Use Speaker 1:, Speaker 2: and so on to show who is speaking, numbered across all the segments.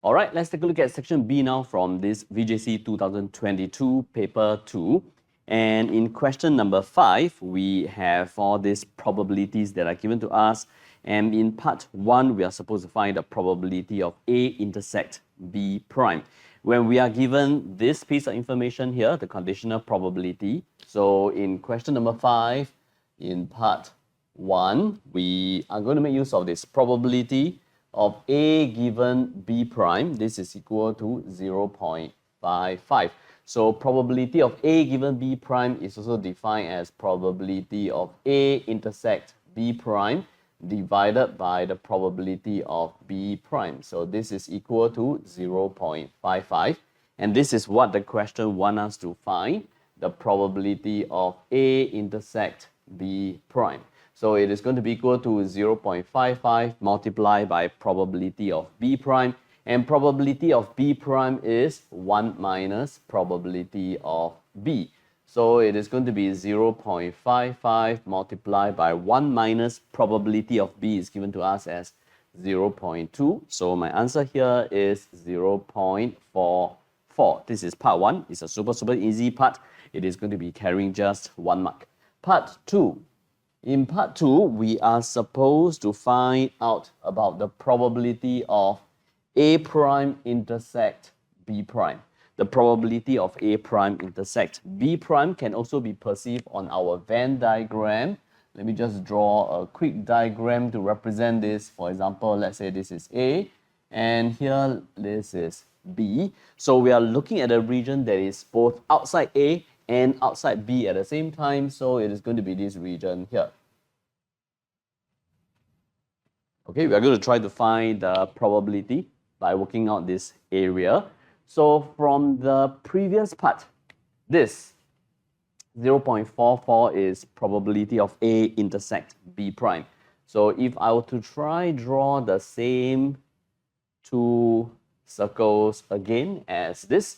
Speaker 1: All right, let's take a look at section B now from this VJC 2022 paper 2. And in question number 5, we have all these probabilities that are given to us. And in part 1, we are supposed to find the probability of A intersect B prime. When we are given this piece of information here, the conditional probability. So in question number 5, in part 1, we are going to make use of this probability of A given B prime. This is equal to 0.55. So probability of A given B prime is also defined as probability of A intersect B prime divided by the probability of B prime. So this is equal to 0.55. And this is what the question wants us to find, the probability of A intersect B prime. So it is going to be equal to 0.55 multiplied by probability of B prime. And probability of B prime is 1 minus probability of B. So it is going to be 0.55 multiplied by 1 minus probability of B is given to us as 0.2. So my answer here is 0.44. This is part 1. It's a super easy part. It is going to be carrying just 1 mark. Part 2. In part 2, we are supposed to find out about the probability of A prime intersect B prime. The probability of A prime intersect B prime can also be perceived on our Venn diagram. Let me just draw a quick diagram to represent this. For example, let's say this is A, and here this is B. So we are looking at a region that is both outside A and outside B at the same time, so it is going to be this region here. Okay, we are going to try to find the probability by working out this area. So from the previous part, this 0.44 is probability of A intersect B prime. So if I were to try draw the same two circles again as this,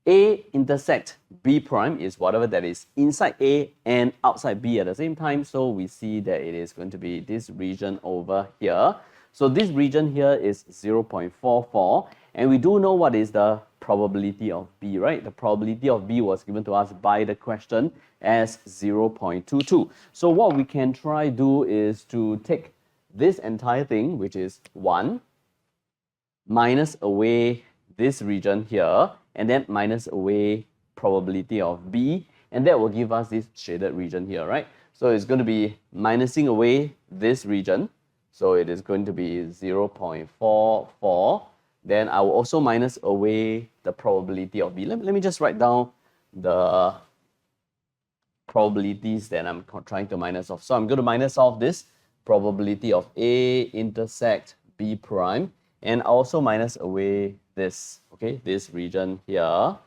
Speaker 1: A intersect B prime is whatever that is inside A and outside B at the same time. So we see that it is going to be this region over here. So this region here is 0.44. And we do know what is the probability of B, right? The probability of B was given to us by the question as 0.22. So what we can try do is to take this entire thing, which is 1, minus away this region here, and then minus away probability of B, and that will give us this shaded region here, right? So it's going to be minusing away this region. So it is going to be 0.44. Then I will also minus away the probability of B. Let me just write down the probabilities that I'm trying to minus off. So I'm going to minus off this probability of A intersect B prime, and also minus away this, okay, this region here.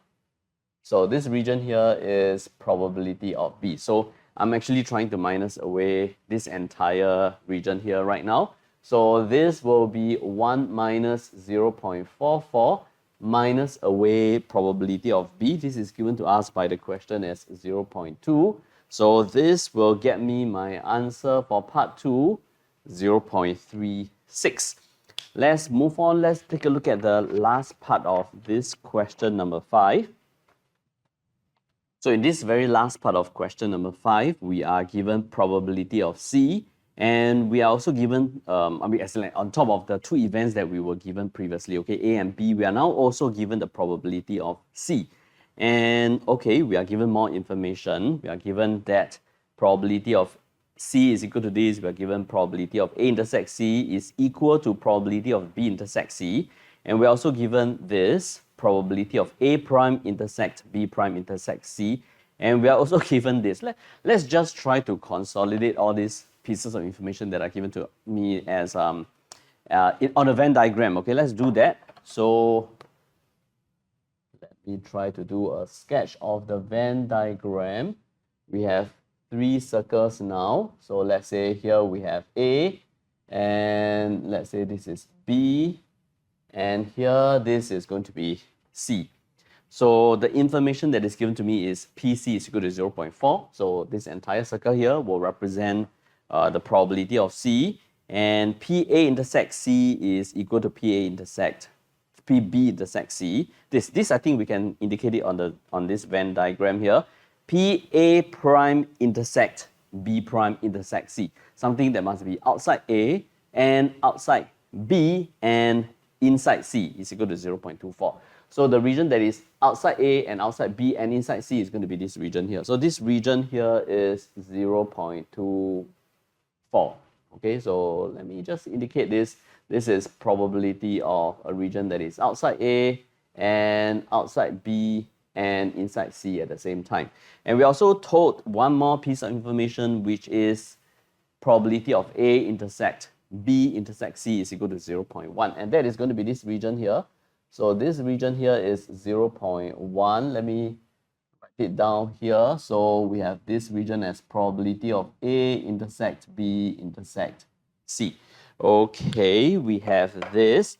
Speaker 1: So this region here is probability of B. So I'm actually trying to minus away this entire region here right now. So this will be 1 minus 0.44 minus away probability of B. This is given to us by the question as 0.2. So this will get me my answer for part 2, 0.36. Let's move on. Let's take a look at the last part of this question number 5. So in this very last part of question number 5, we are given probability of C, and we are also given, on top of the two events that we were given previously, okay, A and B, we are now also given the probability of C. And okay, we are given more information. We are given that probability of C is equal to this. We are given probability of A intersect C is equal to probability of B intersect C. And we are also given this probability of A prime intersect B prime intersect C. And we are also given this. Let's just try to consolidate all these pieces of information that are given to me as on a Venn diagram. Okay, let's do that. So let me try to do a sketch of the Venn diagram. We have 3 circles now. So let's say here we have A, and let's say this is B, and here this is going to be C. So the information that is given to me is PC is equal to 0.4. So this entire circle here will represent the probability of C, and PA intersect C is equal to PA intersect PB intersect C. This I think we can indicate it on this Venn diagram here. PA prime intersect B prime intersect C. Something that must be outside A and outside B and inside C is equal to 0.24. So the region that is outside A and outside B and inside C is going to be this region here. So this region here is 0.24. Okay, so let me just indicate this. This is probability of a region that is outside A and outside B and inside C at the same time. And we also told one more piece of information, which is probability of A intersect B intersect C is equal to 0.1. And that is going to be this region here. So this region here is 0.1. Let me write it down here. So we have this region as probability of A intersect B intersect C. Okay, we have this.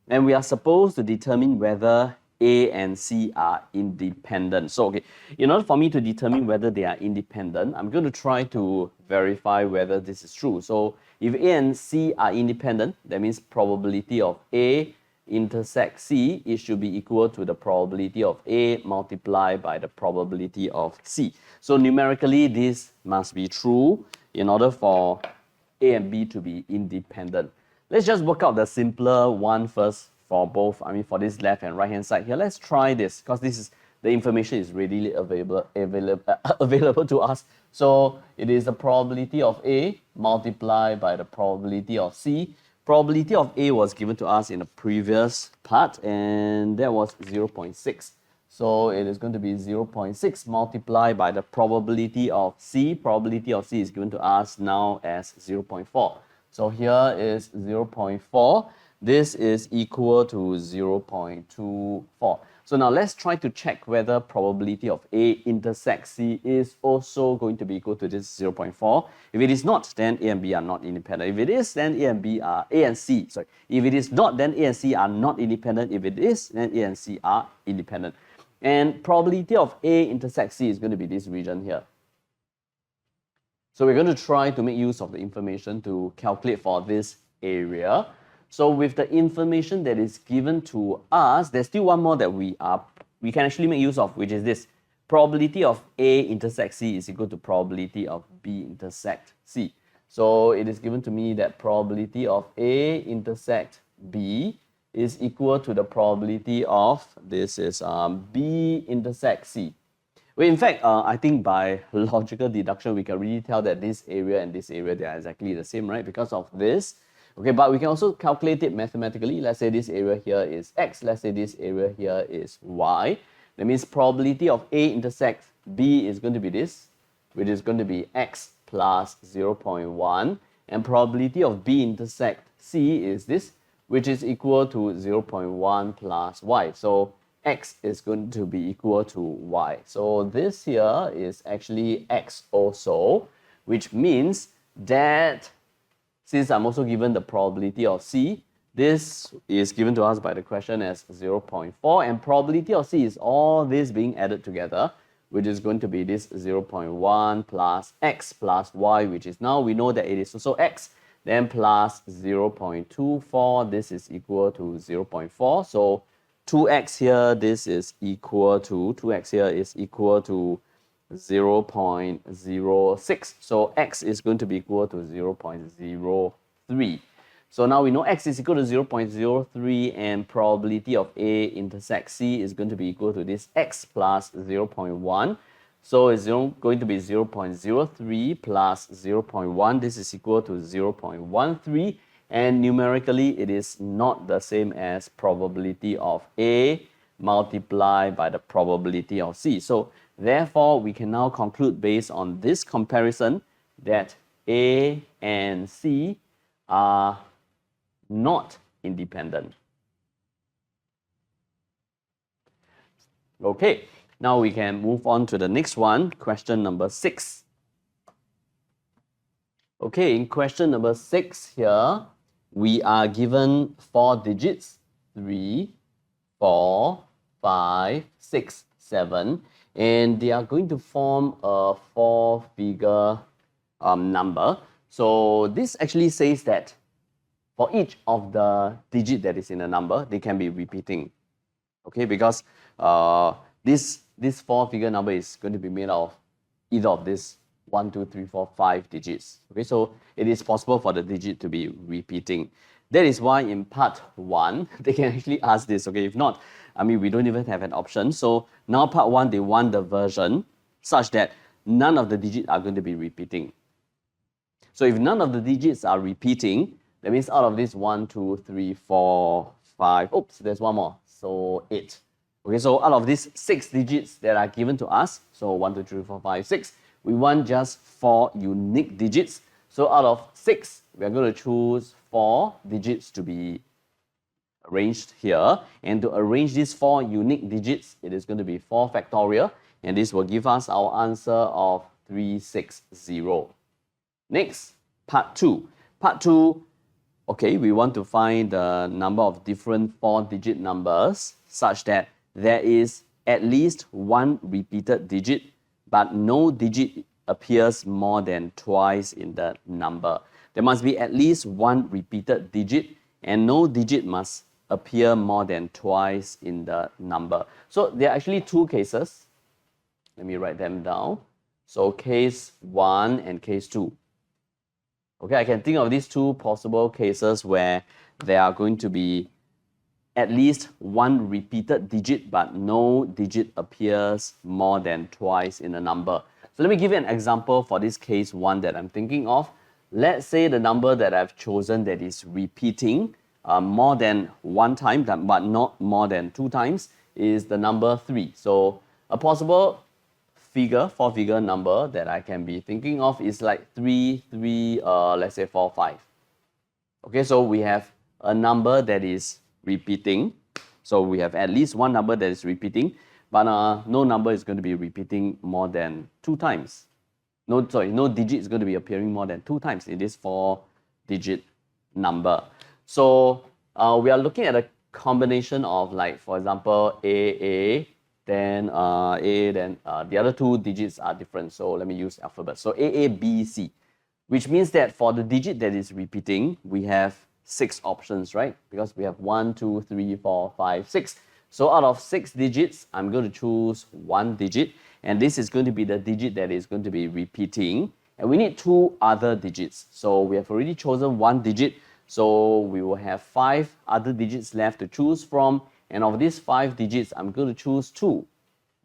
Speaker 1: And we are supposed to determine whether A and C are independent. So, okay, in order for me to determine whether they are independent, I'm going to try to verify whether this is true. So, if A and C are independent, that means probability of A intersect C, it should be equal to the probability of A multiplied by the probability of C. So, numerically, this must be true in order for A and B to be independent. Let's just work out the simpler one first for both, for this left and right hand side here. Let's try this because the information is readily available to us. So it is the probability of A multiplied by the probability of C. Probability of A was given to us in the previous part, and that was 0.6. So it is going to be 0.6 multiplied by the probability of C. Probability of C is given to us now as 0.4. So here is 0.4. This is equal to 0.24. So now let's try to check whether probability of A intersect C is also going to be equal to this 0.4. If it is not, then A and B are not independent. If it is, then A and C. If it is not, then A and C are not independent. If it is, then A and C are independent. And probability of A intersect C is going to be this region here. So we're going to try to make use of the information to calculate for this area. So with the information that is given to us, there's still one more that we can actually make use of, which is this. Probability of A intersect C is equal to probability of B intersect C. So it is given to me that probability of A intersect B is equal to the probability of, this is B intersect C. Well, in fact, I think by logical deduction, we can really tell that this area and this area, they are exactly the same, right? Because of this. Okay, but we can also calculate it mathematically. Let's say this area here is X. Let's say this area here is Y. That means probability of A intersect B is going to be this, which is going to be X plus 0.1. And probability of B intersect C is this, which is equal to 0.1 plus Y. So X is going to be equal to Y. So this here is actually X also, which means that since I'm also given the probability of C, this is given to us by the question as 0.4, and probability of C is all this being added together, which is going to be this 0.1 plus X plus Y, which is now we know that it is also X, then plus 0.24, this is equal to 0.4. So 2X here, this is equal to, 2X here is equal to 0.06. So X is going to be equal to 0.03. So now we know X is equal to 0.03 and probability of A intersect C is going to be equal to this X plus 0.1. So it's going to be 0.03 plus 0.1. This is equal to 0.13. And numerically, it is not the same as probability of A multiplied by the probability of C. So therefore, we can now conclude based on this comparison that A and C are not independent. Okay, now we can move on to the next one, question number 6. Okay, in question number 6 here, we are given 4 digits, 3, 4, 5, 6, 7, and they are going to form a 4-figure number. So this actually says that for each of the digit that is in a number, they can be repeating. Okay, because this 4-figure number is going to be made of either of this 1, 2, 3, 4, 5 digits. Okay, so it is possible for the digit to be repeating. That is why in part 1, they can actually ask this. Okay, if not, I mean, we don't even have an option. So now part 1, they want the version such that none of the digits are going to be repeating. So if none of the digits are repeating, that means out of this 1, 2, 3, 4, 5, oops, there's one more, so 8. Okay, so out of these 6 digits that are given to us, so 1, 2, 3, 4, 5, 6, we want just 4 unique digits. So out of 6, we are going to choose 4 digits to be arranged here. And to arrange these 4 unique digits, it is going to be 4 factorial. And this will give us our answer of 360. Next, part 2. Part 2, okay, we want to find the number of different 4-digit numbers such that there is at least one repeated digit, but no digit appears more than twice in the number. There must be at least one repeated digit, and no digit must appear more than twice in the number. So there are actually 2 cases. Let me write them down. So case 1 and case 2. Okay, I can think of these 2 possible cases where there are going to be at least one repeated digit, but no digit appears more than twice in a number. So let me give you an example for this case 1 that I'm thinking of. Let's say the number that I've chosen that is repeating more than 1 time, but not more than 2 times, is the number 3. So a possible 4-figure number that I can be thinking of is like 3, 3, let's say 4, 5. Okay, so we have a number that is repeating. So we have at least one number that is repeating, but no number is going to be repeating more than 2 times. No digit is going to be appearing more than 2 times in this 4-digit number. So we are looking at a combination of, like, for example, AA, then the other 2 digits are different. So let me use alphabet. So AA, B, C, which means that for the digit that is repeating, we have 6 options, right? Because we have 1, 2, 3, 4, 5, 6. So out of 6 digits, I'm going to choose 1 digit, and this is going to be the digit that is going to be repeating. And we need 2 other digits. So we have already chosen 1 digit, so we will have 5 other digits left to choose from. And of these 5 digits, I'm going to choose 2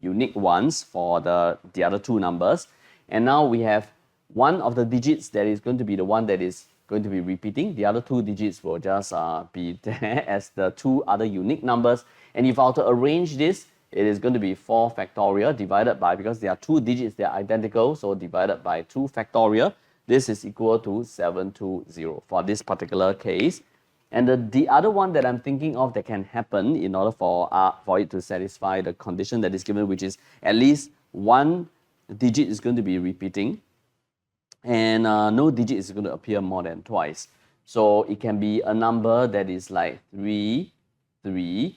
Speaker 1: unique ones for the other 2 numbers. And now we have one of the digits that is going to be the one that is going to be repeating. The other 2 digits will just be there as the 2 other unique numbers. And if I were to arrange this, it is going to be 4 factorial divided by, because there are 2 digits that are identical, so divided by 2 factorial. This is equal to 720 for this particular case. And the other one that I'm thinking of that can happen in order for it to satisfy the condition that is given, which is at least one digit is going to be repeating, and no digit is going to appear more than twice. So it can be a number that is like 3, 3,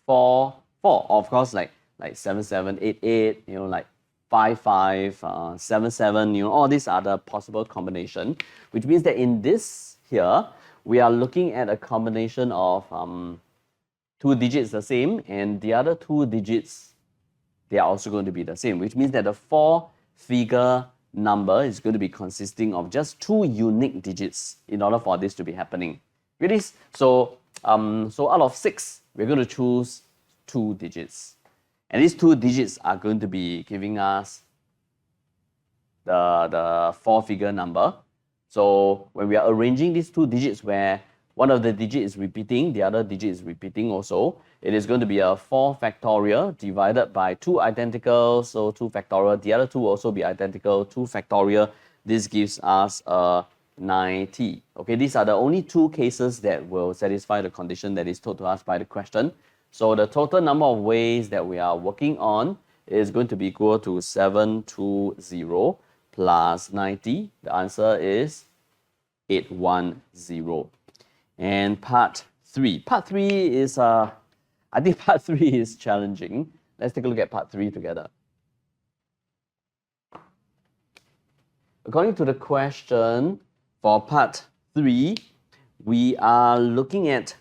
Speaker 1: 4, 4. Of course, like 7, 7, 8, 8, like 5, 5, 7, 7, all these are the possible combination, which means that in this here, we are looking at a combination of 2 digits the same, and the other 2 digits, they are also going to be the same, which means that the 4-figure number is going to be consisting of just 2 unique digits in order for this to be happening. Really? So out of 6, we're going to choose 2 digits. And these 2 digits are going to be giving us the 4-figure number. So when we are arranging these 2 digits where one of the digits is repeating, the other digit is repeating also, it is going to be a 4 factorial divided by 2 identical, so 2 factorial. The other 2 will also be identical, 2 factorial. This gives us a 90. Okay, these are the only 2 cases that will satisfy the condition that is told to us by the question. So the total number of ways that we are working on is going to be equal to 720 plus 90. The answer is 810. And part 3. Part 3 is, I think part 3 is challenging. Let's take a look at part 3 together. According to the question for part 3, we are looking at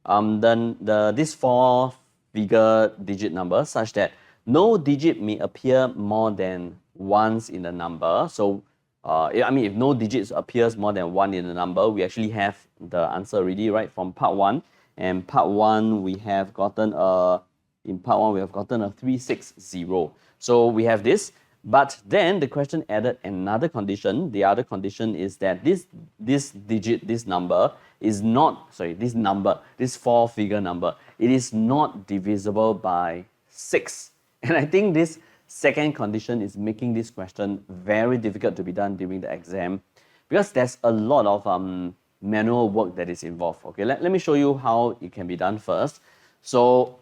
Speaker 1: this 4-figure digit number such that no digit may appear more than once in the number. So, I mean, if no digits appears more than 1 in the number, we actually have the answer already, right, from part 1. And part 1, we have gotten a 360. So we have this, but then the question added another condition. The other condition is that this number is not, this 4-figure number, it is not divisible by 6. And I think this second condition is making this question very difficult to be done during the exam, because there's a lot of manual work that is involved. Okay, let me show you how it can be done first. So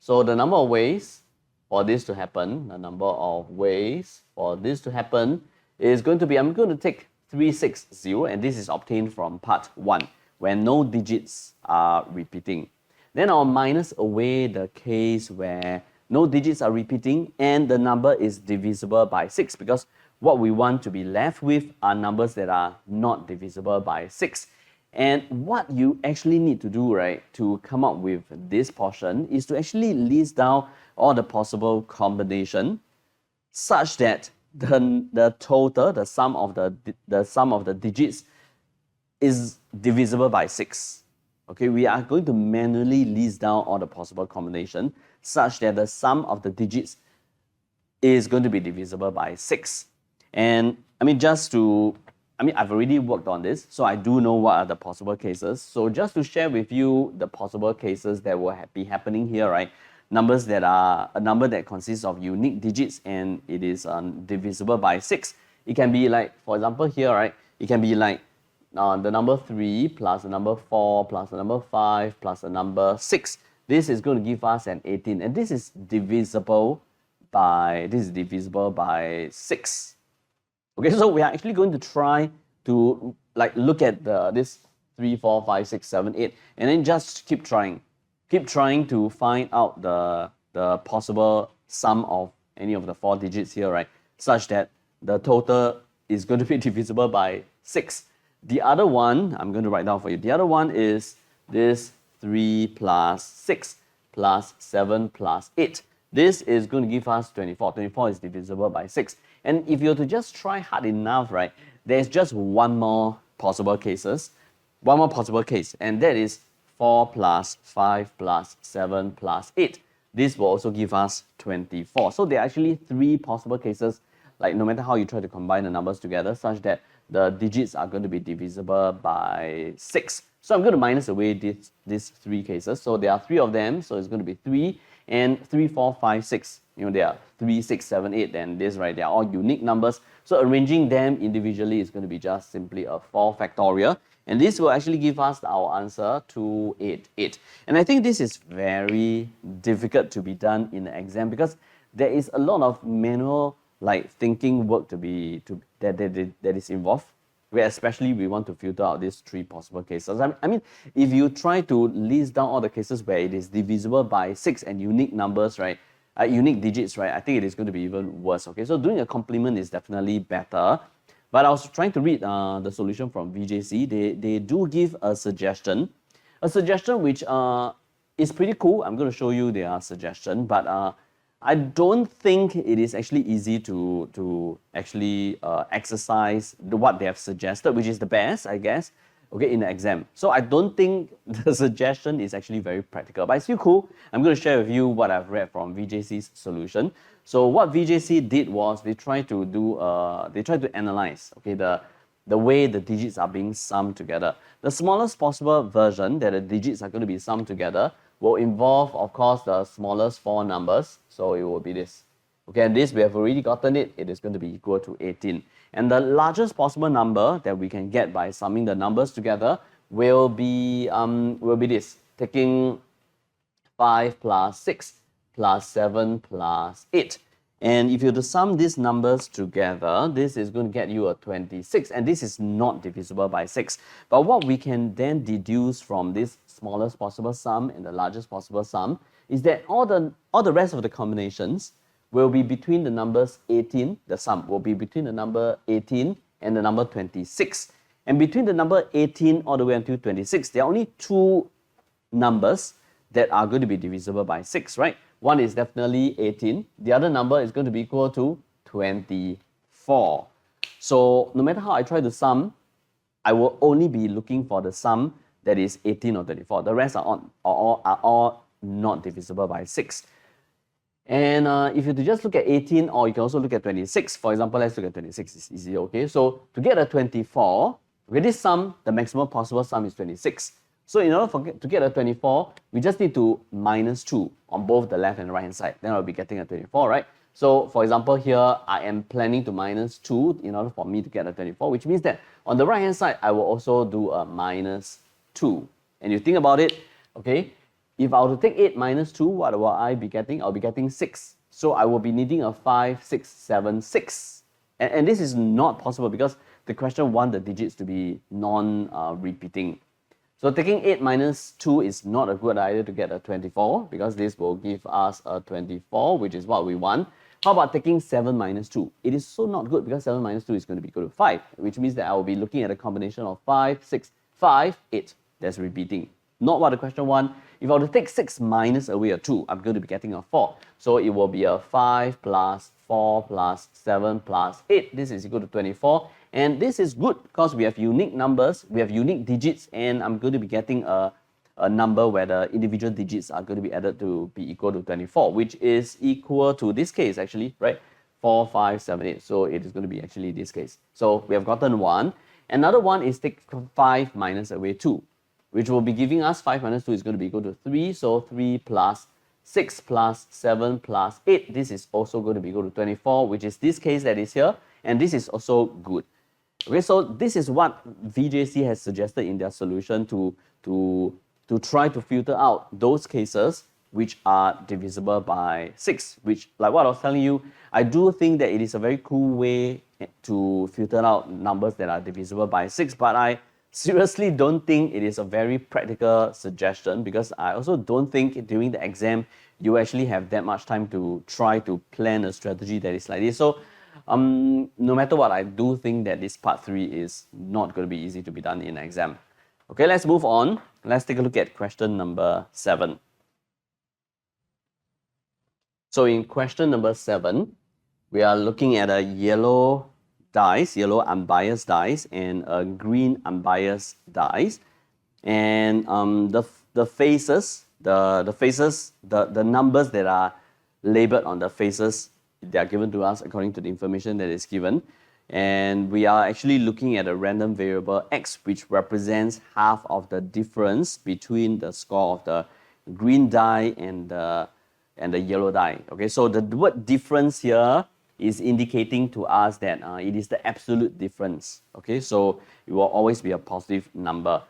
Speaker 1: the number of ways for this to happen, is going to be, I'm going to take 360, and this is obtained from part 1, where no digits are repeating. Then I'll minus away the case where no digits are repeating and the number is divisible by 6, because what we want to be left with are numbers that are not divisible by 6. And what you actually need to do, right, to come up with this portion is to actually list down all the possible combination such that the total, the sum of the digits is divisible by 6. Okay, we are going to manually list down all the possible combination such that the sum of the digits is going to be divisible by 6. And I mean, I've already worked on this, so I do know what are the possible cases. So just to share with you the possible cases that will be happening here, right? Numbers that are a number that consists of unique digits and it is divisible by 6. It can be like, for example here, right? It can be like the number 3 plus the number 4 plus the number 5 plus the number 6. This is going to give us an 18, and this is divisible by 6. Okay, so we are actually going to try to look at this 3, 4, 5, 6, 7, 8, and then just keep trying to find out the possible sum of any of the 4 digits here, right? Such that the total is going to be divisible by 6. The other one, I'm going to write down for you. The other one is this 3 plus 6 plus 7 plus 8. This is going to give us 24. 24 is divisible by 6. And if you were to just try hard enough, right, there's just one more possible case, and that is 4 plus 5 plus 7 plus 8. This will also give us 24. So there are actually 3 possible cases, like no matter how you try to combine the numbers together, such that the digits are going to be divisible by 6. So I'm going to minus away these 3 cases. So there are 3 of them, so it's going to be 3, and 3, 4, 5, 6. There are 3, 6, 7, 8, and this, right? They are all unique numbers. So arranging them individually is going to be just simply a 4 factorial. And this will actually give us our answer 288. And I think this is very difficult to be done in the exam, because there is a lot of manual thinking work that is involved, where especially we want to filter out these 3 possible cases. I mean, if you try to list down all the cases where it is divisible by 6 and unique numbers, right, unique digits, right, I think it is going to be even worse. Okay, so doing a complement is definitely better. But I was trying to read the solution from VJC. They do give a suggestion which is pretty cool. I'm going to show you their suggestion, but I don't think it is actually easy to actually exercise what they have suggested, which is the best, I guess, okay, in the exam. So I don't think the suggestion is actually very practical, but it's still cool. I'm going to share with you what I've read from VJC's solution. So what VJC did was they tried to analyze, okay, the way the digits are being summed together. The smallest possible version that the digits are going to be summed together will involve, of course, the smallest 4 numbers. So it will be this. Okay, and this we have already gotten it. It is going to be equal to 18. And the largest possible number that we can get by summing the numbers together will be this, taking 5 plus 6 plus 7 plus 8. And if you were to sum these numbers together, this is going to get you a 26, and this is not divisible by 6. But what we can then deduce from this smallest possible sum and the largest possible sum is that all the rest of the combinations will be between the numbers 18, the sum will be between the number 18 and the number 26. And between the number 18 all the way until 26, there are only two numbers that are going to be divisible by 6, right? One is definitely 18. The other number is going to be equal to 24. So no matter how I try to sum, I will only be looking for the sum that is 18 or 24. The rest are all not divisible by 6. And if you just look at 18, or you can also look at 26. For example, let's look at 26. It's easy, okay? So to get a 24, with this sum, the maximum possible sum is 26. So in order to get a 24, we just need to minus 2 on both the left and right hand side. Then I'll be getting a 24, right? So for example, here I am planning to minus 2 in order for me to get a 24, which means that on the right hand side, I will also do a minus 2. And you think about it, okay? If I were to take 8 minus 2, what will I be getting? I'll be getting 6. So I will be needing a 5, 6, 7, 6. And this is not possible because the question wants the digits to be non-repeating. So taking 8 minus 2 is not a good idea to get a 24 because this will give us a 24, which is what we want. How about taking 7 minus 2? It is so not good because 7 minus 2 is going to be equal to 5, which means that I will be looking at a combination of 5, 6, 5, 8. That's repeating. Not what the question wants. If I were to take 6 minus away a 2, I'm going to be getting a 4. So it will be a 5 plus 4 plus 7 plus 8. This is equal to 24. And this is good because we have unique numbers, we have unique digits, and I'm going to be getting a number where the individual digits are going to be added to be equal to 24, which is equal to this case actually, right? 4, 5, 7, 8. So it is going to be actually this case. So we have gotten 1. Another one is take 5 minus away 2, which will be giving us 5 minus 2 is going to be equal to 3. So 3 plus 6 plus 7 plus 8. This is also going to be equal to 24, which is this case that is here. And this is also good. Okay, so this is what VJC has suggested in their solution to try to filter out those cases which are divisible by 6, which, like what I was telling you, I do think that it is a very cool way to filter out numbers that are divisible by 6, but I seriously don't think it is a very practical suggestion because I also don't think during the exam you actually have that much time to try to plan a strategy that is like this. So no matter what, I do think that this part 3 is not going to be easy to be done in an exam. Okay, let's move on. Let's take a look at question number 7. So in question number 7, we are looking at a yellow dice, yellow unbiased dice, and a green unbiased dice. And the faces, the numbers that are labeled on the faces, they are given to us according to the information that is given. And we are actually looking at a random variable x, which represents half of the difference between the score of the green die and the yellow die. Okay, so the word difference here is indicating to us that it is the absolute difference. Okay, so it will always be a positive number.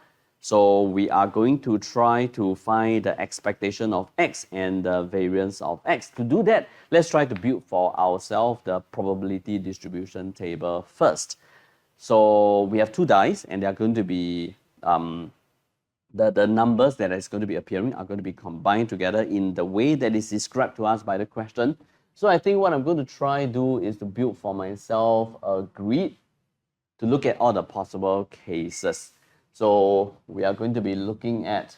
Speaker 1: So we are going to try to find the expectation of x and the variance of x. To do that, let's try to build for ourselves the probability distribution table first. So we have two dice, and they are going to be the numbers that is going to be appearing are going to be combined together in the way that is described to us by the question. So I think what I'm going to try to do is to build for myself a grid to look at all the possible cases. So we are going to be looking at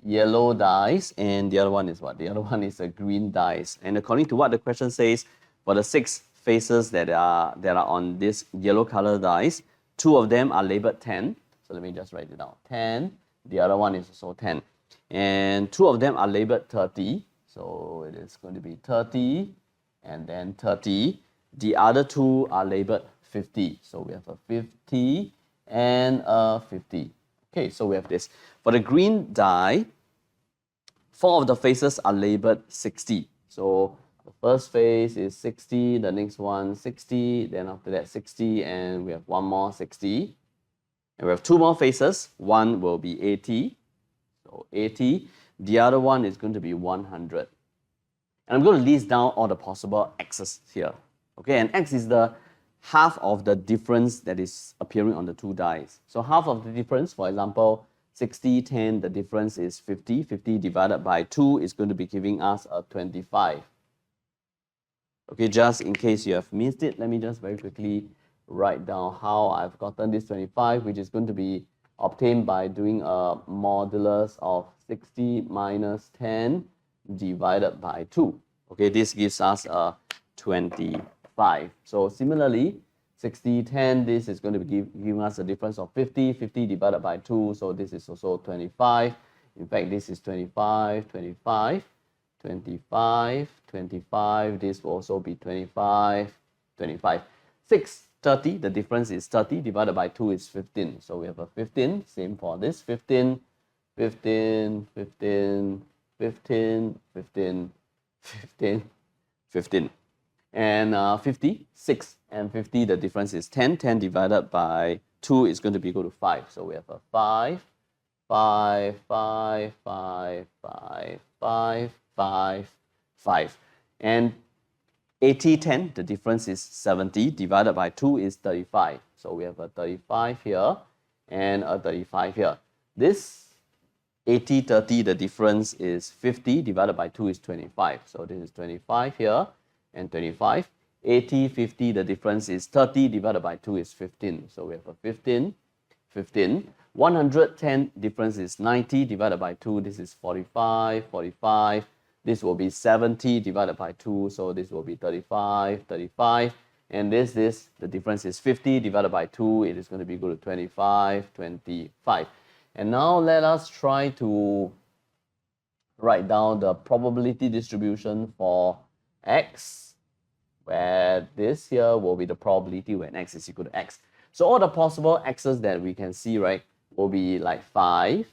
Speaker 1: yellow dice, and the other one is what? The other one is a green dice. And according to what the question says, for the 6 faces that are on this yellow color dice, 2 of them are labeled 10. So let me just write it down. 10. The other one is also 10. And 2 of them are labeled 30. So it is going to be 30 and then 30. The other 2 are labeled 50. So we have a 50 and a 50. Okay, so we have this. For the green die, 4 of the faces are labeled 60. So the first face is 60, the next one 60, then after that 60, and we have one more 60. And we have 2 more faces. One will be 80. So 80. The other one is going to be 100. And I'm going to list down all the possible x's here. Okay, and x is the half of the difference that is appearing on the 2 dice. So half of the difference, for example, 60, 10, the difference is 50. 50 divided by 2 is going to be giving us a 25. Okay, just in case you have missed it, let me just very quickly write down how I've gotten this 25, which is going to be obtained by doing a modulus of 60 minus 10 divided by 2. Okay, this gives us a 25. So similarly, 60, 10, this is going to be giving us a difference of 50, 50 divided by 2, so this is also 25. In fact, this is 25, 25, 25, 25, this will also be 25, 25. 6, 30, the difference is 30 divided by 2 is 15. So we have a 15, same for this, 15, 15, 15, 15, 15, 15, 15. And 50, 6 and 50, the difference is 10. 10 divided by 2 is going to be equal to 5. So we have a 5, 5, 5, 5, 5, 5, 5, 5. And 80, 10, the difference is 70 divided by 2 is 35. So we have a 35 here and a 35 here. This 80, 30, the difference is 50 divided by 2 is 25. So this is 25 here and 25. 80, 50, the difference is 30 divided by 2 is 15. So we have a 15, 15. 110, difference is 90 divided by 2. This is 45, 45. This will be 70 divided by 2. So this will be 35, 35. And this, the difference is 50 divided by 2. It is going to be equal to 25, 25. And now let us try to write down the probability distribution for x, where this here will be the probability when x is equal to x. So all the possible x's that we can see, right, will be like 5,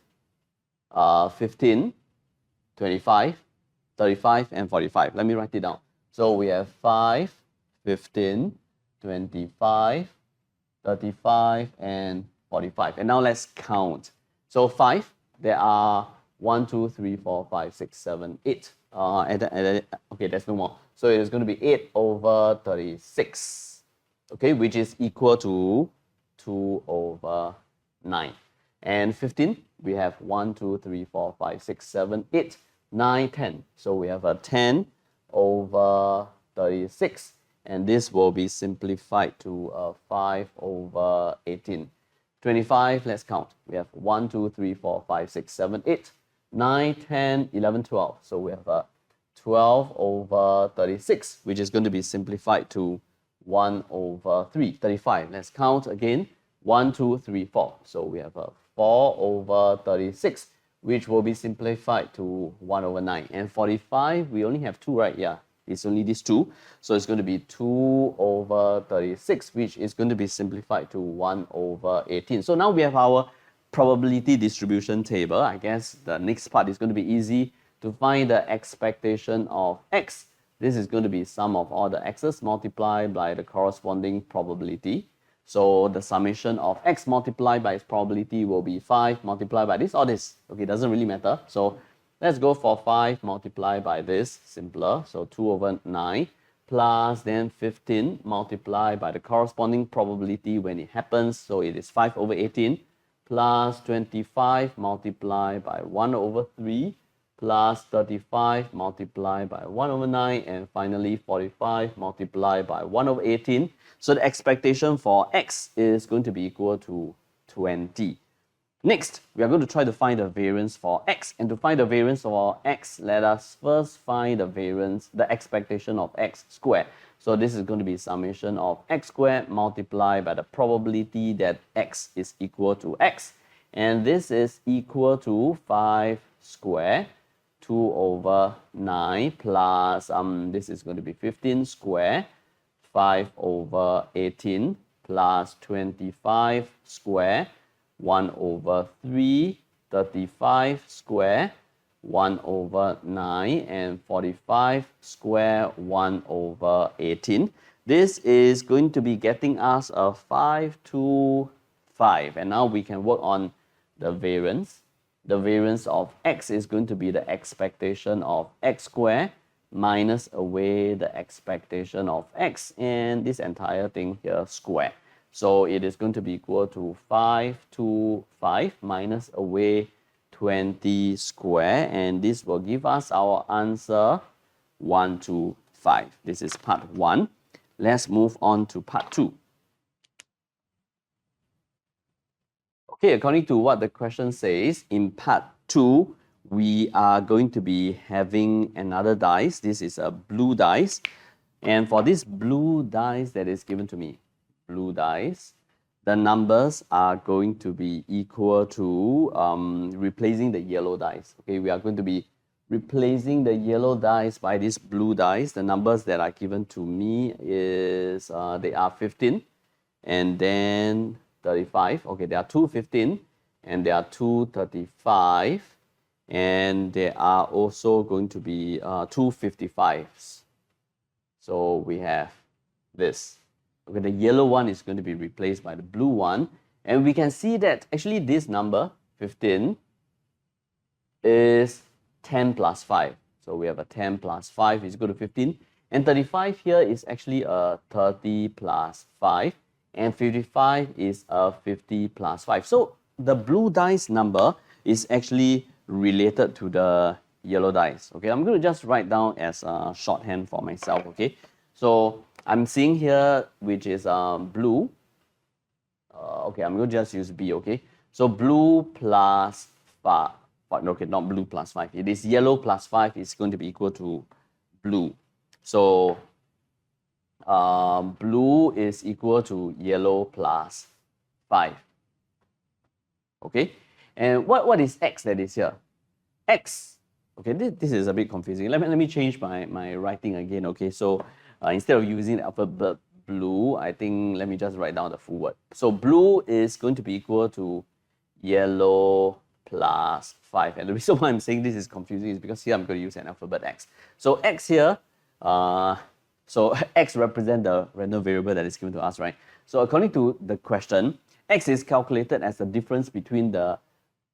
Speaker 1: 15, 25, 35, and 45. Let me write it down. So we have 5, 15, 25, 35, and 45. And now let's count. So 5, there are 1, 2, 3, 4, 5, 6, 7, 8. Okay, there's no more. So it is going to be 8 over 36, okay, which is equal to 2 over 9. And 15, we have 1, 2, 3, 4, 5, 6, 7, 8, 9, 10. So we have a 10 over 36. And this will be simplified to a 5 over 18. 25, let's count. We have 1, 2, 3, 4, 5, 6, 7, 8, 9, 10, 11, 12. So we have a 12 over 36, which is going to be simplified to 1 over 3. 35, let's count again. 1, 2, 3, 4. So we have a 4 over 36, which will be simplified to 1 over 9. And 45, we only have 2, right? Yeah, it's only these 2. So it's going to be 2 over 36, which is going to be simplified to 1 over 18. So now we have our probability distribution table. I guess the next part is going to be easy to find the expectation of x. This is going to be sum of all the x's multiplied by the corresponding probability. So the summation of x multiplied by its probability will be 5 multiplied by this or this. Okay, doesn't really matter. So let's go for 5 multiplied by this, simpler. So 2 over 9 plus then 15 multiplied by the corresponding probability when it happens. So it is 5 over 18 plus 25 multiplied by 1 over 3 plus 35 multiplied by 1 over 9, and finally 45 multiplied by 1 over 18. So the expectation for x is going to be equal to 20. Next, we are going to try to find the variance for x. And to find the variance for x, let us first find the variance, the expectation of x squared. So this is going to be summation of x squared multiplied by the probability that x is equal to x. And this is equal to 5 squared, 2 over 9 plus, this is going to be 15 squared, 5 over 18 plus 25 squared, 1 over 3, 35 square, 1 over 9, and 45 square, 1 over 18. This is going to be getting us a 5, 2, 5. And now we can work on the variance. The variance of x is going to be the expectation of x squared minus away the expectation of x, and this entire thing here square. So it is going to be equal to 5, 2, 5 minus away 20 square, and this will give us our answer 1, 2, 5. This is part 1. Let's move on to part 2. Okay, according to what the question says, in part 2, we are going to be having another dice. This is a blue dice. And for this blue dice that is given to me, blue dice, the numbers are going to be equal to replacing the yellow dice. Okay, we are going to be replacing the yellow dice by this blue dice. The numbers that are given to me is, they are 15 and then 35. Okay, there are two 15 and there are two 35 and there are also going to be two 55s. So we have this. Okay, the yellow one is going to be replaced by the blue one. And we can see that actually this number, 15, is 10 plus 5. So we have a 10 plus 5 is equal to 15. And 35 here is actually a 30 plus 5. And 55 is a 50 plus 5. So the blue dice number is actually related to the yellow dice. Okay, I'm going to just write down as a shorthand for myself. Okay, so I'm seeing here which is blue. Okay, I'm going to just use B. Okay, so blue plus 5. Okay, not blue plus 5. It is yellow plus 5 is going to be equal to blue. So blue is equal to yellow plus 5. Okay, and what is X that is here? X, okay, this is a bit confusing. Let me change my writing again. Okay, so instead of using the alphabet blue, I think let me just write down the full word. So blue is going to be equal to yellow plus 5. And the reason why I'm saying this is confusing is because here I'm going to use an alphabet X. So X here, so X represents the random variable that is given to us, right? So according to the question, X is calculated as the difference between the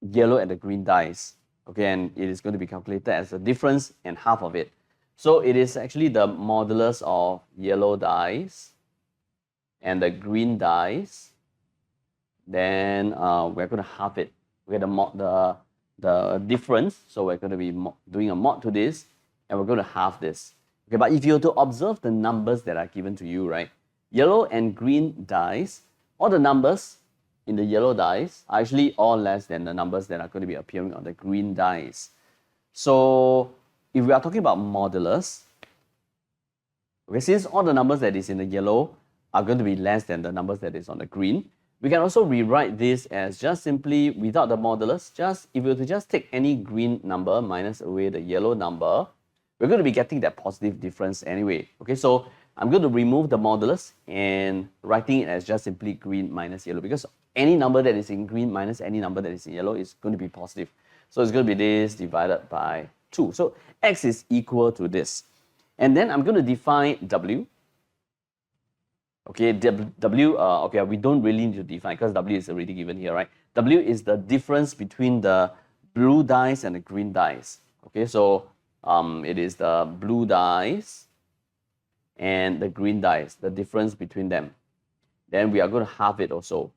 Speaker 1: yellow and the green dice. Okay, and it is going to be calculated as the difference and half of it. So it is actually the modulus of yellow dice and the green dice. Then we're going to halve it. We get the difference. So we're going to be doing a mod to this, and we're going to halve this. Okay, but if you were to observe the numbers that are given to you, right? Yellow and green dice, all the numbers in the yellow dice are actually all less than the numbers that are going to be appearing on the green dice. So if we are talking about modulus, okay, since all the numbers that is in the yellow are going to be less than the numbers that is on the green, we can also rewrite this as just simply without the modulus, if we were to just take any green number minus away the yellow number, we're going to be getting that positive difference anyway. Okay, so I'm going to remove the modulus and writing it as just simply green minus yellow, because any number that is in green minus any number that is in yellow is going to be positive. So it's going to be this divided by 2. So X is equal to this. And then I'm going to define W. Okay, W, okay, we don't really need to define because W is already given here, right? W is the difference between the blue dice and the green dice. Okay, so it is the blue dice and the green dice, the difference between them. Then we are going to halve it also.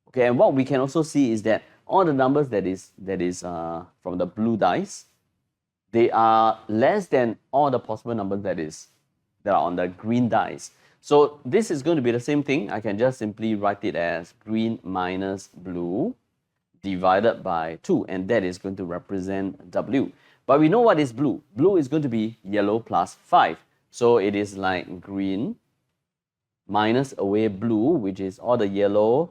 Speaker 1: Okay, and what we can also see is that all the numbers that is from the blue dice, they are less than all the possible numbers that are on the green dice. So this is going to be the same thing. I can just simply write it as green minus blue divided by 2, and that is going to represent W. But we know what is blue. Blue is going to be yellow plus 5. So it is like green minus away blue, which is all the yellow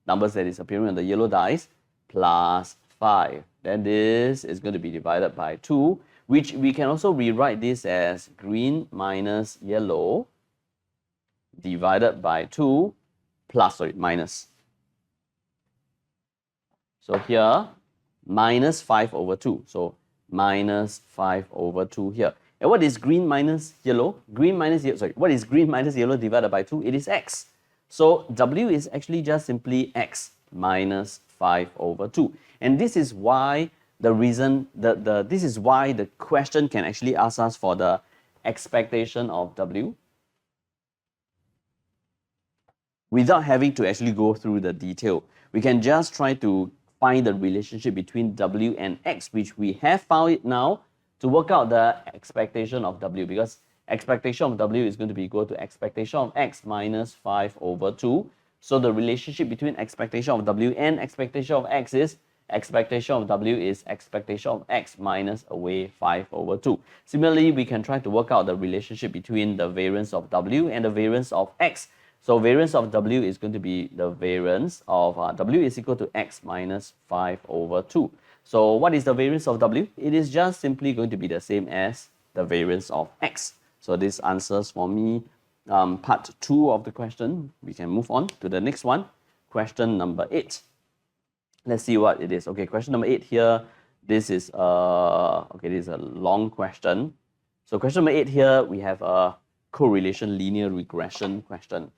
Speaker 1: numbers that is appearing on the yellow dice, plus 5. Then this is going to be divided by 2, which we can also rewrite this as green minus yellow divided by 2 minus. So here, minus 5 over 2. So minus 5 over 2 here. And what is green minus yellow? What is green minus yellow divided by 2? It is X. So W is actually just simply X minus 5 over 2. And this is why this is why the question can actually ask us for the expectation of W without having to actually go through the detail. We can just try to find the relationship between W and X, which we have found it now, to work out the expectation of W, because expectation of W is going to be equal to expectation of X minus 5 over 2. So the relationship between expectation of W and expectation of X is expectation of W is expectation of X minus away 5/2. Similarly, we can try to work out the relationship between the variance of W and the variance of X. So variance of W is going to be the variance of W is equal to X minus 5/2. So what is the variance of W? It is just simply going to be the same as the variance of X. So this answers for me part 2 of the question. We can move on to the next one. Question number 8. Let's see what it is. Okay, question number 8 here. This is this is a long question. So question number 8 here, we have a correlation linear regression question.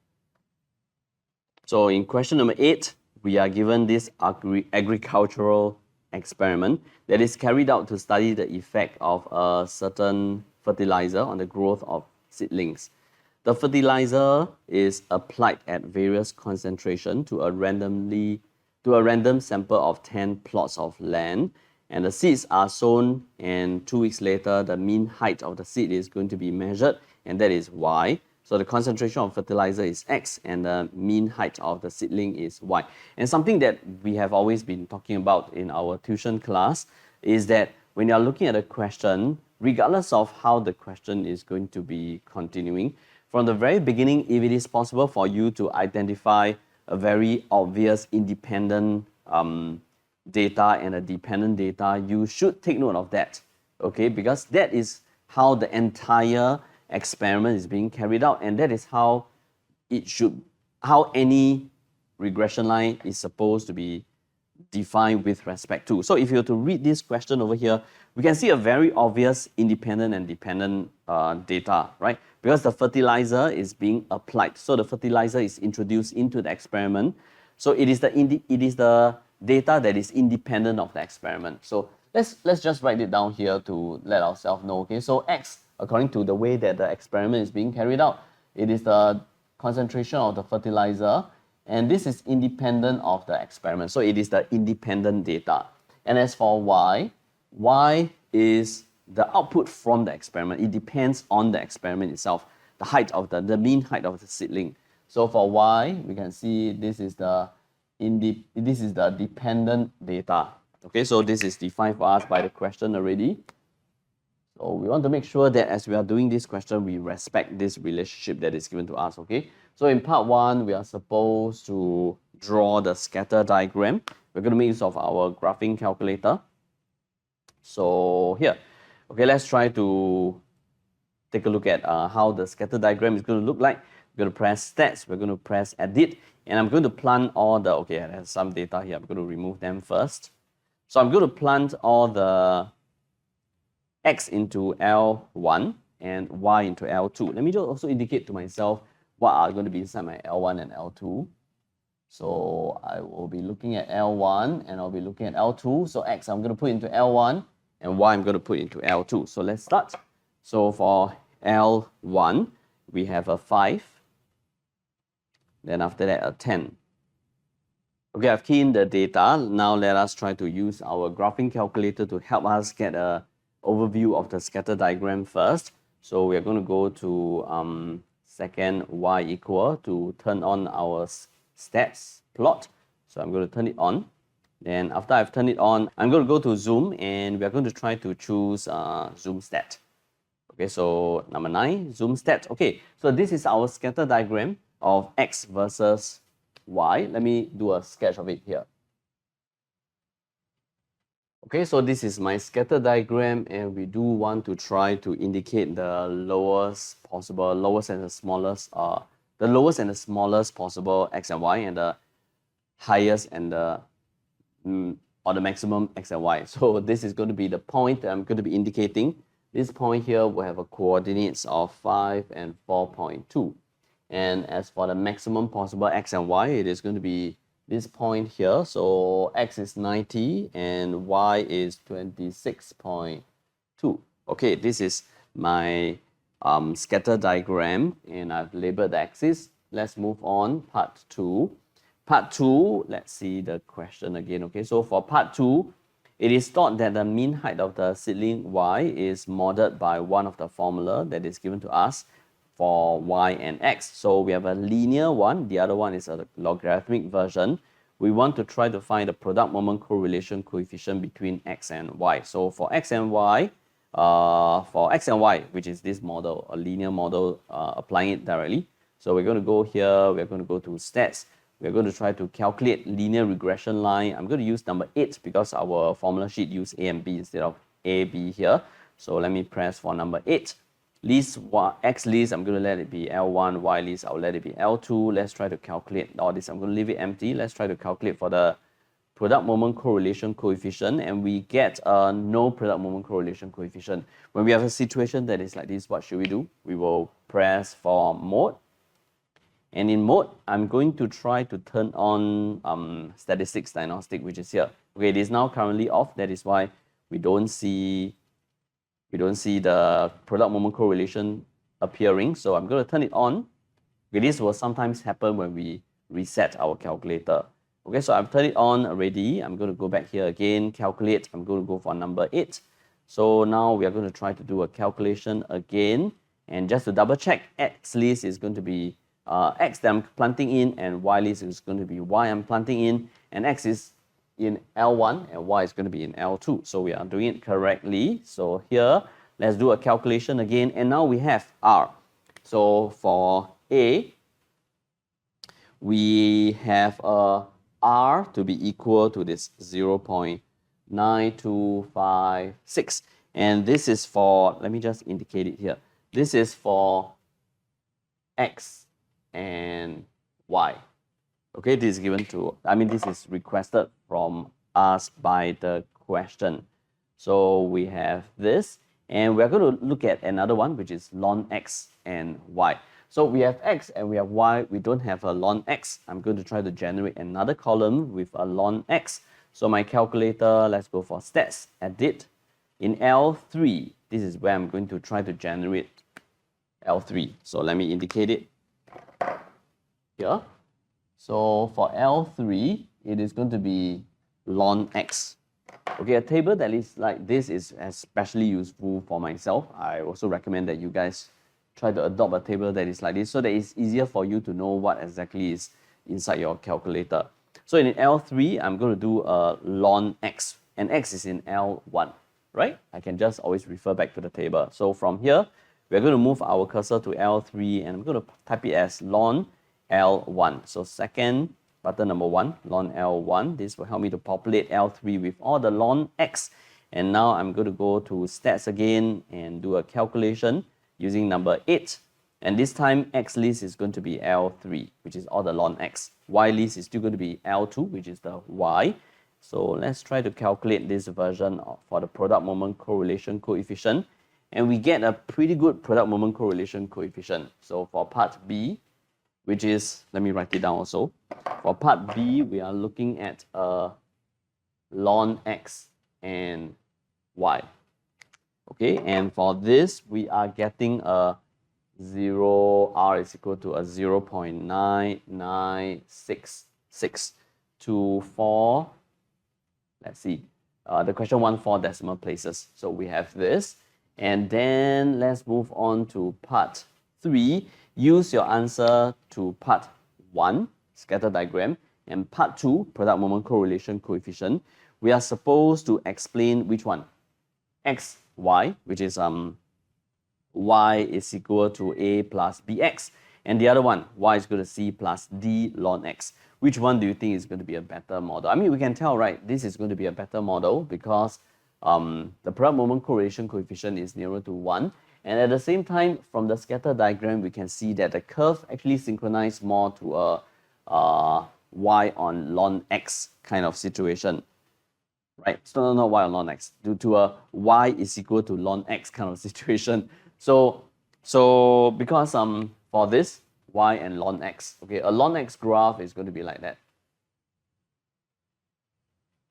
Speaker 1: So in question number 8, we are given this agricultural experiment that is carried out to study the effect of a certain fertilizer on the growth of seedlings. The fertilizer is applied at various concentration to a random sample of 10 plots of land, and the seeds are sown, and 2 weeks later the mean height of the seed is going to be measured, and that is Y. So the concentration of fertilizer is X and the mean height of the seedling is Y. And something that we have always been talking about in our tuition class is that when you are looking at a question, regardless of how the question is going to be continuing, from the very beginning, if it is possible for you to identify a very obvious independent data and a dependent data, you should take note of that, okay? Because that is how the entire experiment is being carried out, and that is how any regression line is supposed to be defined with respect to. So if you were to read this question over here, we can see a very obvious independent and dependent data, right? Because the fertilizer is being applied. So the fertilizer is introduced into the experiment. So it is the data that is independent of the experiment. So let's just write it down here to let ourselves know, okay? So X, according to the way that the experiment is being carried out, it is the concentration of the fertilizer, and this is independent of the experiment. So it is the independent data. And as for Y, Y is the output from the experiment. It depends on the experiment itself, the height of the mean height of the seedling. So for Y, we can see this is the dependent data. Okay, so this is defined for us by the question already. So we want to make sure that as we are doing this question, we respect this relationship that is given to us, okay? So in part 1, we are supposed to draw the scatter diagram. We're going to make use of our graphing calculator. So here, okay, let's try to take a look at how the scatter diagram is going to look like. We're going to press stats, we're going to press edit, and I'm going to plant all the, okay, there's some data here, I'm going to remove them first. So I'm going to plant all the X into L1 and Y into L2. Let me just also indicate to myself what are going to be inside my L1 and L2. So I will be looking at L1 and I'll be looking at L2. So X I'm going to put into L1 and Y I'm going to put into L2. So let's start. So for L1, we have a 5. Then after that, a 10. Okay, I've keyed in the data. Now let us try to use our graphing calculator to help us get a overview of the scatter diagram first. So we're going to go to second Y equal to turn on our stats plot. So I'm going to turn it on. Then after I've turned it on, I'm going to go to zoom and we're going to try to choose zoom stat. Okay, so number 9, zoom stat. Okay, so this is our scatter diagram of X versus Y. Let me do a sketch of it here. Okay, so this is my scatter diagram, and we do want to try to indicate the lowest and the smallest possible X and Y, and the highest and the or the maximum X and Y. So this is going to be the point that I'm going to be indicating. This point here will have a coordinates of 5 and 4.2. And as for the maximum possible X and Y, it is going to be this point here. So X is 90 and Y is 26.2. Okay, this is my scatter diagram, and I've labeled the axis. Let's move on, part 2. Part 2, let's see the question again. Okay, so for part 2, it is thought that the mean height of the seedling Y is modeled by one of the formula that is given to us. for y and x. So we have a linear one, the other one is a logarithmic version. We want to try to find the product moment correlation coefficient between x and y. So for x and y, which is this model, a linear model, applying it directly. So we're going to go here, we're going to go to stats. We're going to try to calculate linear regression line. I'm going to use number 8 because our formula sheet used A and B instead of A, B here. So let me press for number 8. List x list, I'm going to let it be L1, y list, I'll let it be L2. Let's try to calculate all this. I'm going to leave it empty. Let's try to calculate for the product moment correlation coefficient, and we get no product moment correlation coefficient. When we have a situation that is like this, what should we do? We will press for mode. And in mode, I'm going to try to turn on statistics diagnostic, which is here. Okay, it is now currently off. That is why we don't see the product moment correlation appearing. So I'm going to turn it on. Okay, this will sometimes happen when we reset our calculator. Okay, so I've turned it on already. I'm going to go back here again, calculate. I'm going to go for number 8. So now we are going to try to do a calculation again. And just to double check, x list is going to be x that I'm planting in, and y list is going to be y I'm planting in, and x is in L1 and y is going to be in L2. So we are doing it correctly. So here, let's do a calculation again, and now we have R. So for A, we have R to be equal to this 0.9256, and this is for, let me just indicate it here, this is for x and y. Okay, this is given to, this is requested from us by the question. So we have this, and we're going to look at another one, which is ln x and y. So we have x and we have y, we don't have a ln x. I'm going to try to generate another column with a ln x. So my calculator, let's go for stats, edit. In L3, this is where I'm going to try to generate L3. So let me indicate it here. So for L3, it is going to be ln x. Okay, a table that is like this is especially useful for myself. I also recommend that you guys try to adopt a table that is like this so that it's easier for you to know what exactly is inside your calculator. So in L3, I'm going to do a ln x, and x is in L1, right? I can just always refer back to the table. So from here, we're going to move our cursor to L3, and I'm going to type it as ln L1. So second button number 1, ln L1. This will help me to populate L3 with all the ln x. And now I'm going to go to stats again and do a calculation using number 8. And this time x list is going to be L3, which is all the ln x. Y list is still going to be L2, which is the y. So let's try to calculate this version for the product moment correlation coefficient. And we get a pretty good product moment correlation coefficient. So for part B, which is, let me write it down also. For part B, we are looking at ln x and y. Okay, and for this, we are getting a R is equal to a 0.996624. Let's see, the question 4 decimal places. So we have this. And then let's move on to part 3. Use your answer to part 1, scatter diagram, and part 2, product moment correlation coefficient. We are supposed to explain which one? X, y, which is y is equal to a plus bx. And the other one, y is equal to c plus d ln x. Which one do you think is going to be a better model? We can tell, right, this is going to be a better model because the product moment correlation coefficient is nearer to 1. And at the same time, from the scatter diagram, we can see that the curve actually synchronized more to a y on ln x kind of situation. Right? So not y on ln x, due to a y is equal to ln x kind of situation. So because for this, y and ln x, okay, a ln x graph is going to be like that.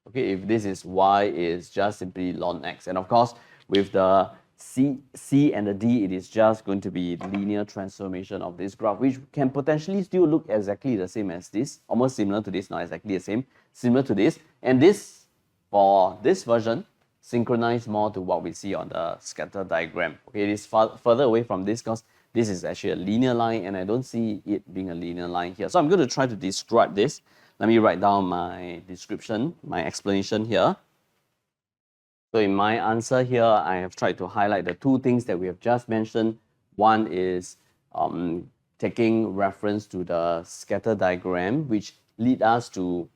Speaker 1: Okay, if this is y is just simply ln x. And of course, with the C and the D, it is just going to be linear transformation of this graph, which can potentially still look exactly the same as this, almost similar to this, not exactly the same, similar to this. And this, for this version, synchronize more to what we see on the scatter diagram. Okay, it is further away from this because this is actually a linear line, and I don't see it being a linear line here. So I'm going to try to describe this. Let me write down my description, my explanation here. So in my answer here, I have tried to highlight the two things that we have just mentioned. One is taking reference to the scatter diagram, which lead us to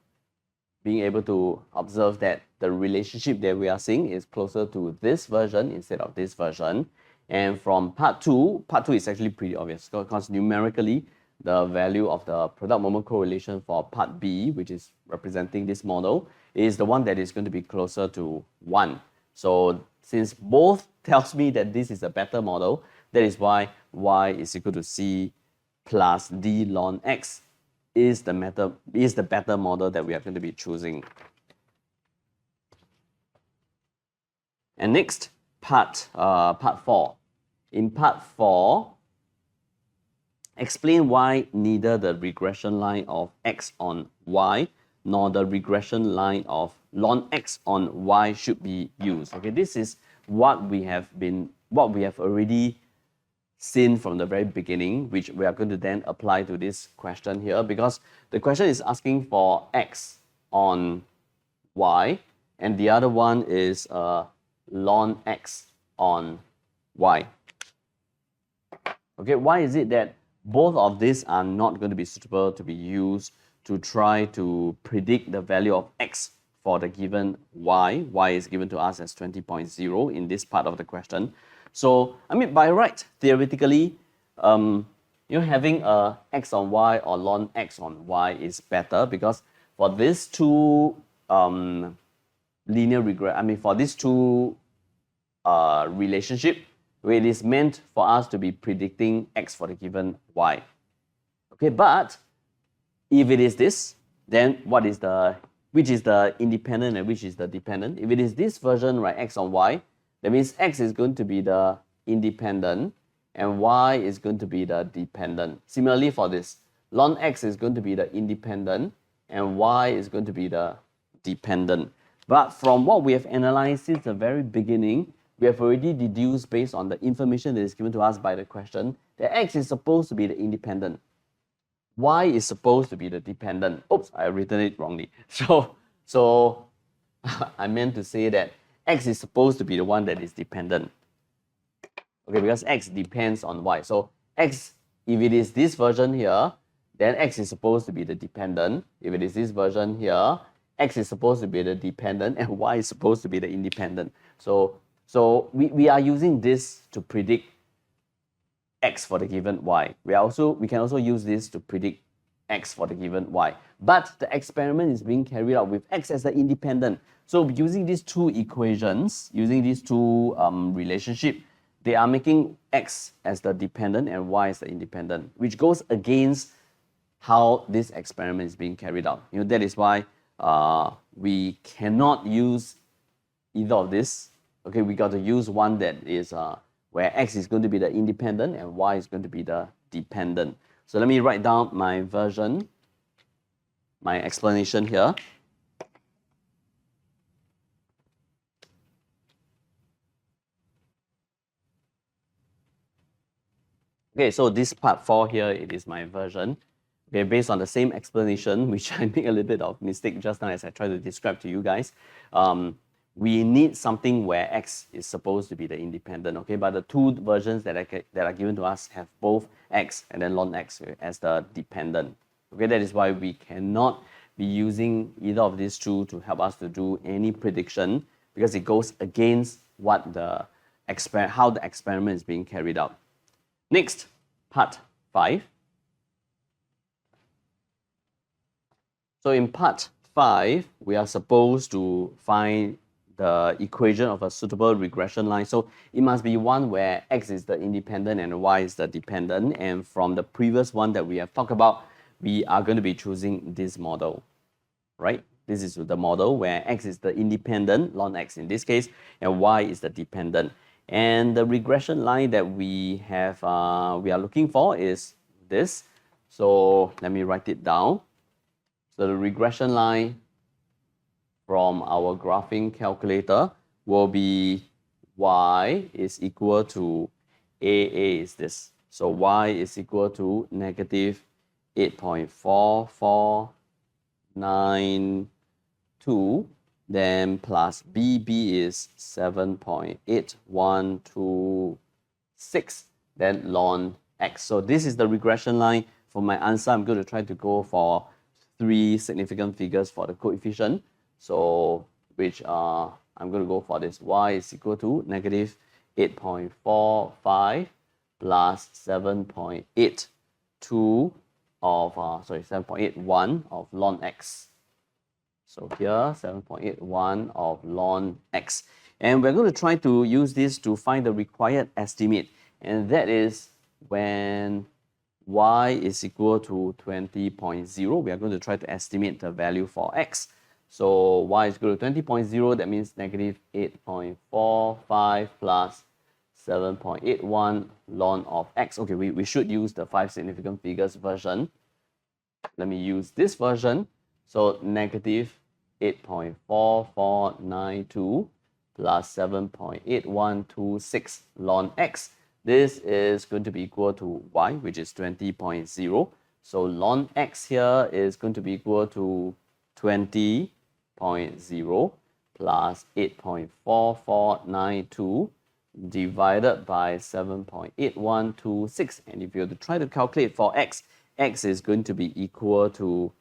Speaker 1: being able to observe that the relationship that we are seeing is closer to this version instead of this version. And from part two is actually pretty obvious because numerically, the value of the product moment correlation for part B, which is representing this model, is the one that is going to be closer to 1. So since both tells me that this is a better model, that is why y is equal to c plus d ln x is the better model that we are going to be choosing. And next, part 4. In part 4, explain why neither the regression line of x on y nor the regression line of ln x on y should be used. Okay, this is what we have already seen from the very beginning, which we are going to then apply to this question here, because the question is asking for x on y, and the other one is ln x on y. Okay, why is it that both of these are not going to be suitable to be used to try to predict the value of x for the given y? Y is given to us as 20.0 in this part of the question. So, I mean, by right, theoretically, having a x on y or ln x on y is better, because for these two for these two relationship, it is meant for us to be predicting x for the given y. Okay, but if it is this, then which is the independent and which is the dependent? If it is this version, right, x on y, that means x is going to be the independent and y is going to be the dependent. Similarly for this, ln x is going to be the independent and y is going to be the dependent. But from what we have analyzed since the very beginning, we have already deduced based on the information that is given to us by the question that x is supposed to be the independent. Y is supposed to be the dependent. Oops, I have written it wrongly. So I meant to say that x is supposed to be the one that is dependent. Okay, because x depends on y. So x, if it is this version here, then x is supposed to be the dependent. If it is this version here, x is supposed to be the dependent and y is supposed to be the independent. So we are using this to predict x for the given y. We can also use this to predict x for the given y. But the experiment is being carried out with x as the independent. So using these two equations, using these two relationship, they are making x as the dependent and y as the independent, which goes against how this experiment is being carried out. That is why we cannot use either of this. Okay, we got to use one that is where x is going to be the independent and y is going to be the dependent. So let me write down my version, my explanation here. Okay, so this part 4 here, it is my version. Okay, based on the same explanation, which I make a little bit of mistake just now as I try to describe to you guys. We need something where x is supposed to be the independent, okay? But the two versions that are given to us have both x and then ln x as the dependent. Okay, that is why we cannot be using either of these two to help us to do any prediction, because it goes against what how the experiment is being carried out. Next, part 5. So in part 5, we are supposed to find the equation of a suitable regression line. So it must be one where x is the independent and y is the dependent. And from the previous one that we have talked about, we are going to be choosing this model, right? This is the model where x is the independent, ln x in this case, and y is the dependent. And the regression line that we are looking for is this. So let me write it down. So the regression line from our graphing calculator will be y is equal to AA is this. So y is equal to negative 8.4492, then plus b is 7.8126, then ln x. So this is the regression line. For my answer, I'm going to try to go for 3 significant figures for the coefficient. So which I'm going to go for this. Y is equal to negative 8.45 plus 7.82 of 7.81 of ln x. So here 7.81 of ln x, and we're going to try to use this to find the required estimate, and that is when y is equal to 20.0. We are going to try to estimate the value for x. So y is equal to 20.0, that means negative 8.45 plus 7.81 ln of x. Okay, we should use the 5 significant figures version. Let me use this version. So negative 8.4492 plus 7.8126 ln x. This is going to be equal to y, which is 20.0. So ln x here is going to be equal to 20.0 plus 8.4492 divided by 7.8126. And if you were to try to calculate for x, x is going to be equal to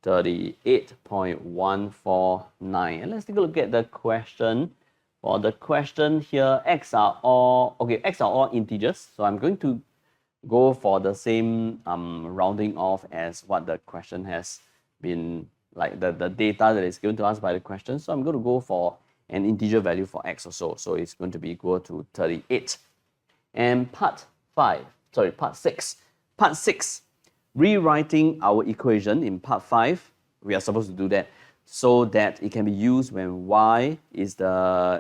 Speaker 1: 38.149. And let's take a look at the question. For the question here, x are all integers. So I'm going to go for the same rounding off as what the question has been, like the data that is given to us by the question. So I'm going to go for an integer value for x or so. So it's going to be equal to 38. And part 6. Part 6. Rewriting our equation in part 5, we are supposed to do that so that it can be used when y is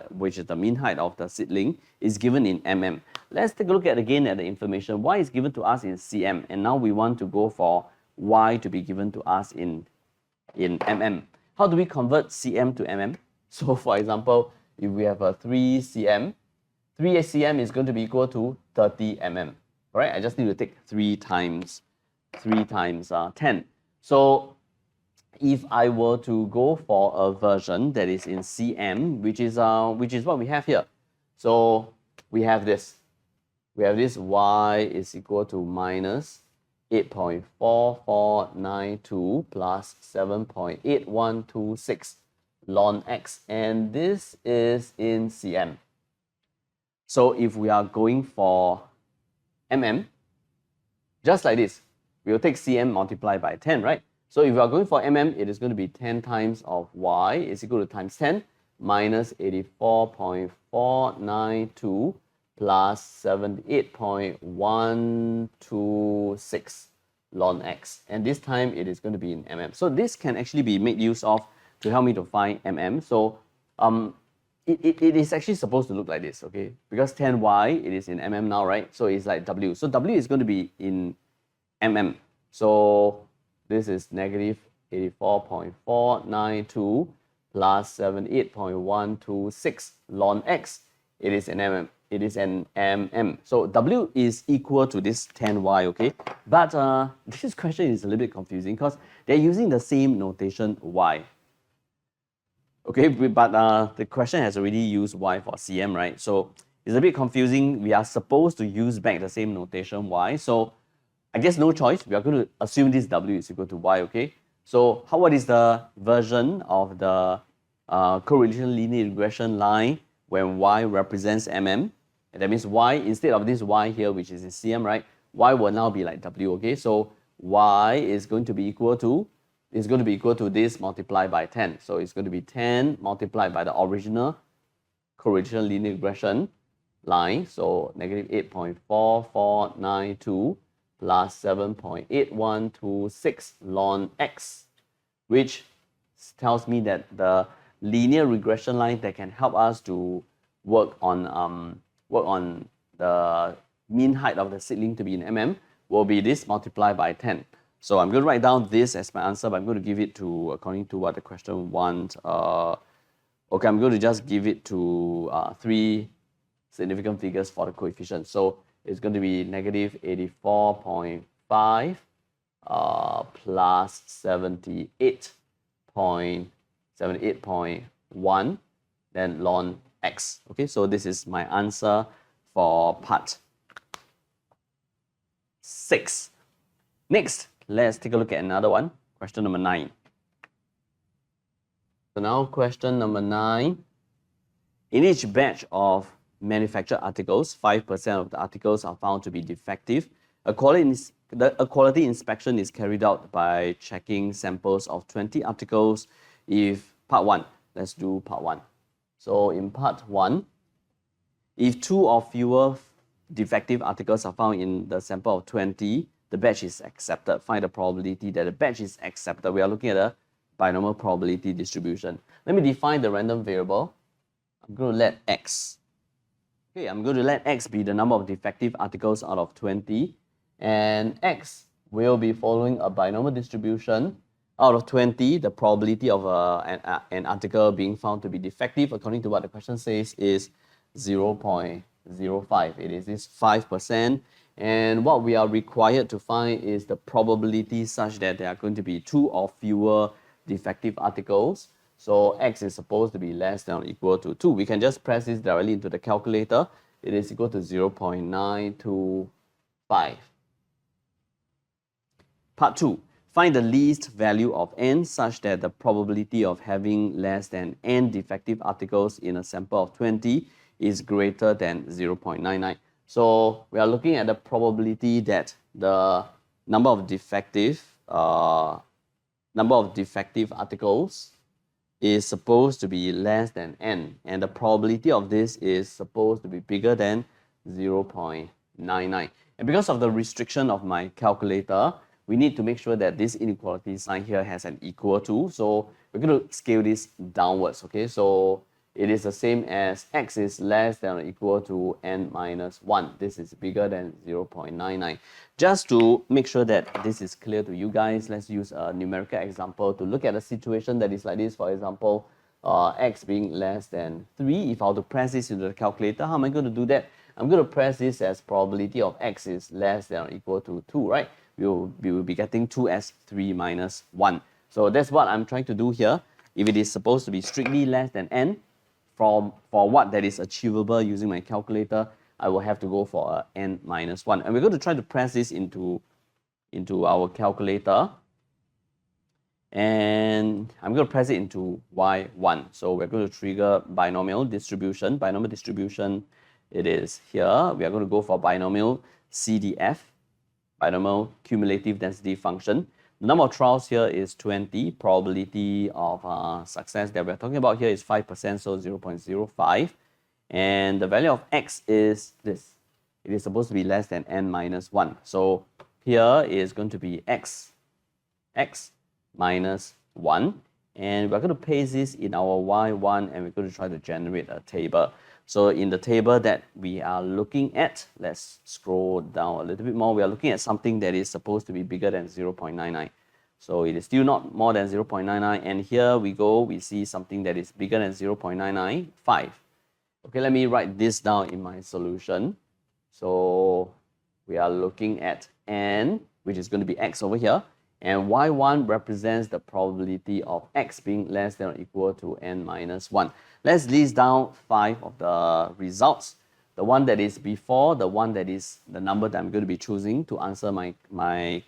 Speaker 1: which is the mean height of the seedling, is given in mm. Let's take a look again at the information. Y is given to us in cm, and now we want to go for y to be given to us in mm. How do we convert cm to mm? So for example, if we have a 3 cm is going to be equal to 30 mm. All right, I just need to take 3 times 10. So if I were to go for a version that is in cm, which is what we have here. So we have this. We have this y is equal to minus 8.4492 plus 7.8126 ln x, and this is in cm. So if we are going for mm, just like this, we will take cm multiplied by 10, right? So if we are going for mm, it is going to be 10 times of y is equal to times 10 minus 84.492 plus 78.126 ln x. And this time it is going to be in mm. So this can actually be made use of to help me to find mm. So it is actually supposed to look like this, okay? Because 10y, it is in mm now, right? So it's like w. So w is going to be in mm. So this is negative 84.492 plus 78.126 ln x. It is in mm. It is an mm. So w is equal to this 10y, okay? But this question is a little bit confusing because they're using the same notation y. Okay, but the question has already used y for cm, right? So it's a bit confusing. We are supposed to use back the same notation y. So I guess no choice. We are going to assume this w is equal to y, okay? So what is the version of the correlation linear regression line when y represents mm? And that means y, instead of this y here, which is in cm, right? Y will now be like w, okay? So y is going to be equal to this multiplied by 10. So it's going to be 10 multiplied by the original correlation linear regression line. So negative 8.4492 plus 7.8126 ln x, which tells me that the linear regression line that can help us to work on the mean height of the seedling to be in mm will be this multiplied by 10. So I'm going to write down this as my answer, but I'm going to give it to, according to what the question wants. I'm going to just give it to 3 significant figures for the coefficient. So is going to be negative 84.5 plus 78.1, then ln x. Okay, so this is my answer for part 6. Next, let's take a look at another one, question number 9. So now question number 9. In each batch of manufactured articles, 5% of the articles are found to be defective. A quality inspection is carried out by checking samples of 20 articles. If part 1, let's do part 1. So in part 1, if 2 or fewer defective articles are found in the sample of 20, the batch is accepted. Find the probability that the batch is accepted. We are looking at a binomial probability distribution. Let me define the random variable. I'm going to let x. Okay, I'm going to let x be the number of defective articles out of 20. And x will be following a binomial distribution. Out of 20, the probability of an article being found to be defective, according to what the question says, is 0.05. It is this 5%. And what we are required to find is the probability such that there are going to be 2 or fewer defective articles. So x is supposed to be less than or equal to 2. We can just press this directly into the calculator. It is equal to 0.925. Part 2. Find the least value of n such that the probability of having less than n defective articles in a sample of 20 is greater than 0.99. So we are looking at the probability that the number of defective articles is supposed to be less than n, and the probability of this is supposed to be bigger than 0.99. And because of the restriction of my calculator, we need to make sure that this inequality sign here has an equal to. So we're going to scale this downwards. Okay, so it is the same as x is less than or equal to n minus 1. This is bigger than 0.99. Just to make sure that this is clear to you guys, let's use a numerical example to look at a situation that is like this. For example, x being less than 3. If I were to press this into the calculator, how am I going to do that? I'm going to press this as probability of x is less than or equal to 2, right? We will be getting 2 as 3 minus 1. So that's what I'm trying to do here. If it is supposed to be strictly less than n, for what that is achievable using my calculator, I will have to go for a n minus 1. And we're going to try to press this into our calculator. And I'm going to press it into y1. So we're going to trigger binomial distribution. Binomial distribution, it is here. We are going to go for binomial CDF, binomial cumulative density function. The number of trials here is 20. Probability of success that we're talking about here is 5%, so 0.05. And the value of x is this. It is supposed to be less than n minus 1. So here is going to be x minus 1. And we're going to paste this in our y1, and we're going to try to generate a table. So in the table that we are looking at, let's scroll down a little bit more. We are looking at something that is supposed to be bigger than 0.99. So it is still not more than 0.99. And here we go, we see something that is bigger than 0.995. Okay, let me write this down in my solution. So we are looking at n, which is going to be x over here. And y1 represents the probability of x being less than or equal to n minus 1. Let's list down 5 of the results. The one that is before, the one that is the number that I'm going to be choosing to answer my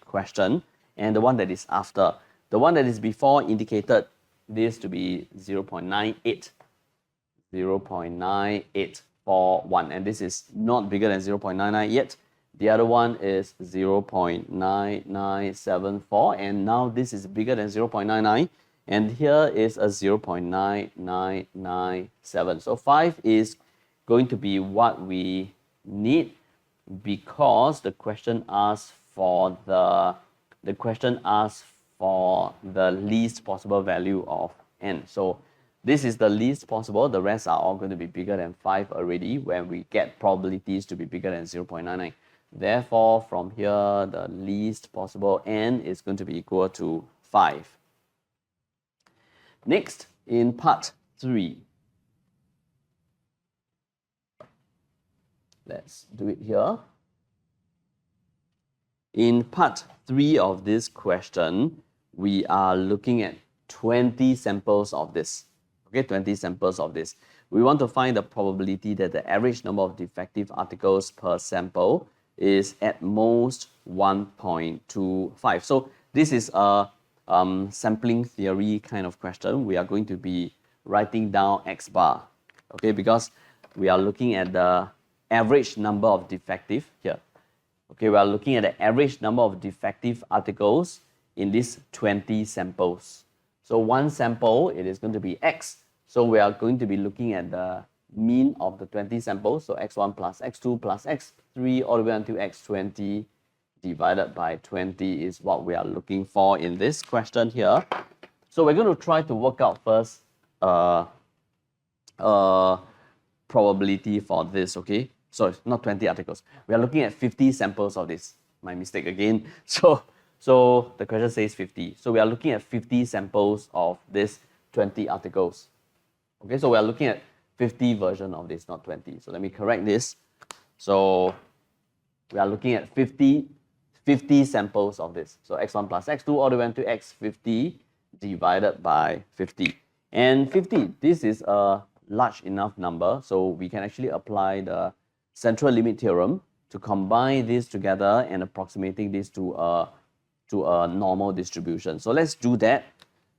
Speaker 1: question, and the one that is after. The one that is before indicated this to be 0.98. 0.9841. And this is not bigger than 0.99 yet. The other one is 0.9974, and now this is bigger than 0.99, and here is a 0.9997. So 5 is going to be what we need because the question asks for the least possible value of n. So this is the least possible. The rest are all going to be bigger than 5 already when we get probabilities to be bigger than 0.99. Therefore, from here, the least possible n is going to be equal to 5. Next, in part 3. Let's do it here. In part 3 of this question, we are looking at 20 samples of this. Okay, 20 samples of this. We want to find the probability that the average number of defective articles per sample is at most 1.25. So this is a sampling theory kind of question. We are going to be writing down X bar, okay, because we are looking at the average number of defective here. Okay, we are looking at the average number of defective articles in these 20 samples. So one sample, it is going to be X. So we are going to be looking at the mean of the 20 samples. So X1 plus X2 plus X3 all the way until X20 divided by 20 is what we are looking for in this question here. So we're going to try to work out first probability for this, okay? Sorry, not 20 articles. We are looking at 50 samples of this. My mistake again. So the question says 50. So we are looking at 50 samples of this 20 articles. Okay, so we are looking at 50 version of this, not 20. So let me correct this. So we are looking at 50 samples of this. So X1 plus X2 all the way to X50 divided by 50. And 50, this is a large enough number, so we can actually apply the central limit theorem to combine this together and approximating this to a normal distribution. So let's do that.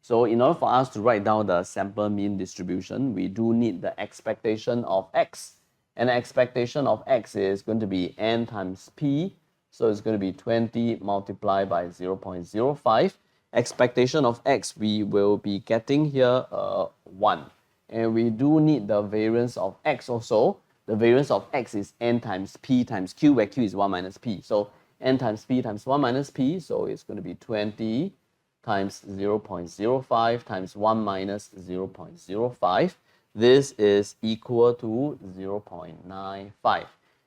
Speaker 1: So in order for us to write down the sample mean distribution, we do need the expectation of X. And the expectation of X is going to be N times P. So it's going to be 20 multiplied by 0.05. Expectation of X, we will be getting here 1. And we do need the variance of X also. The variance of X is N times P times Q, where Q is 1 minus P. So N times P times 1 minus P, so it's going to be 20 times 0.05 times 1 minus 0.05. This is equal to 0.95.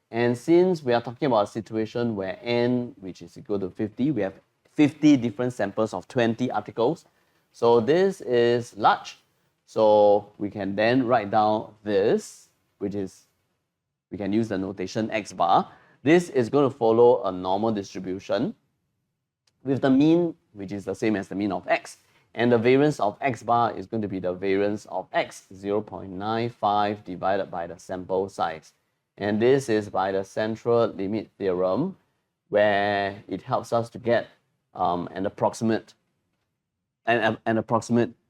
Speaker 1: And since we are talking about a situation where N, which is equal to 50, we have 50 different samples of 20 articles. So this is large. So we can then write down this, which is, we can use the notation X bar. This is going to follow a normal distribution with the mean, which is the same as the mean of X. And the variance of X bar is going to be the variance of X, 0.95 divided by the sample size. And this is by the central limit theorem, where it helps us to get an approximate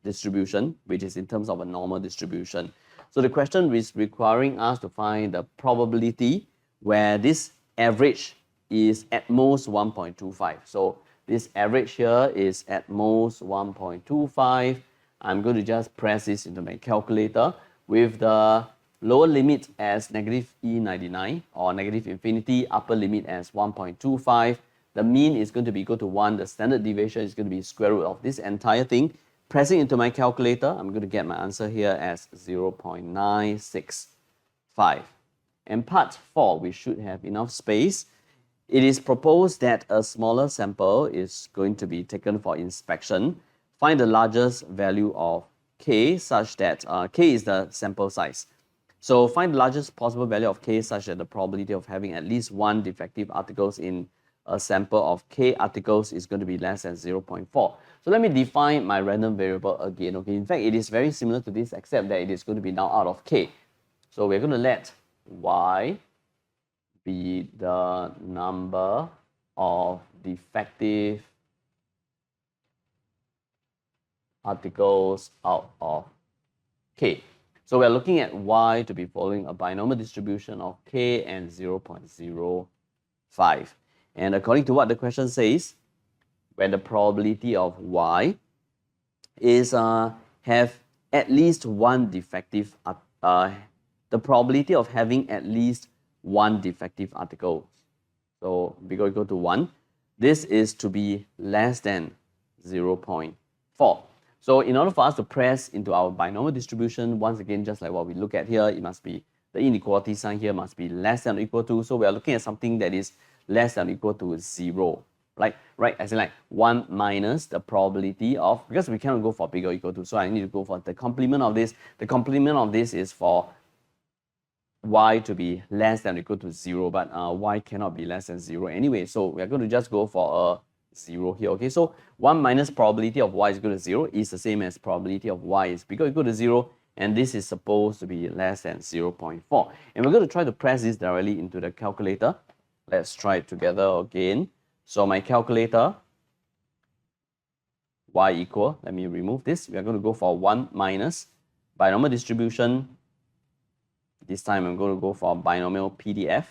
Speaker 1: distribution, which is in terms of a normal distribution. So the question is requiring us to find the probability where this average is at most 1.25. So this average here is at most 1.25. I'm going to just press this into my calculator with the lower limit as negative E99 or negative infinity, upper limit as 1.25. The mean is going to be equal to 1. The standard deviation is going to be square root of this entire thing. Pressing into my calculator, I'm going to get my answer here as 0.965. And part 4, we should have enough space. It is proposed that a smaller sample is going to be taken for inspection. Find the largest value of K such that K is the sample size. So find the largest possible value of K such that the probability of having at least one defective articles in a sample of K articles is going to be less than 0.4. So let me define my random variable again. Okay, in fact, it is very similar to this except that it is going to be now out of K. So we're going to let Y be the number of defective articles out of K. So we're looking at Y to be following a binomial distribution of K and 0.05. And according to what the question says, when the probability of Y is have at least one defective, the probability of having at least one defective article, so bigger or equal to 1, this is to be less than 0.4. So in order for us to press into our binomial distribution, once again, just like what we look at here, it must be, the inequality sign here must be less than or equal to, so we are looking at something that is less than or equal to 0. Right, as in like 1 minus the probability of, because we cannot go for bigger or equal to, so I need to go for the complement of this. The complement of this is for y to be less than or equal to 0, but y cannot be less than 0 anyway. So we are going to just go for a 0 here. Okay, so 1 minus probability of y is equal to 0 is the same as probability of y is bigger or equal to 0, and this is supposed to be less than 0.4. And we're going to try to press this directly into the calculator. Let's try it together again. So my calculator, y equal, let me remove this. We are going to go for 1 minus binomial distribution. This time I'm going to go for binomial PDF.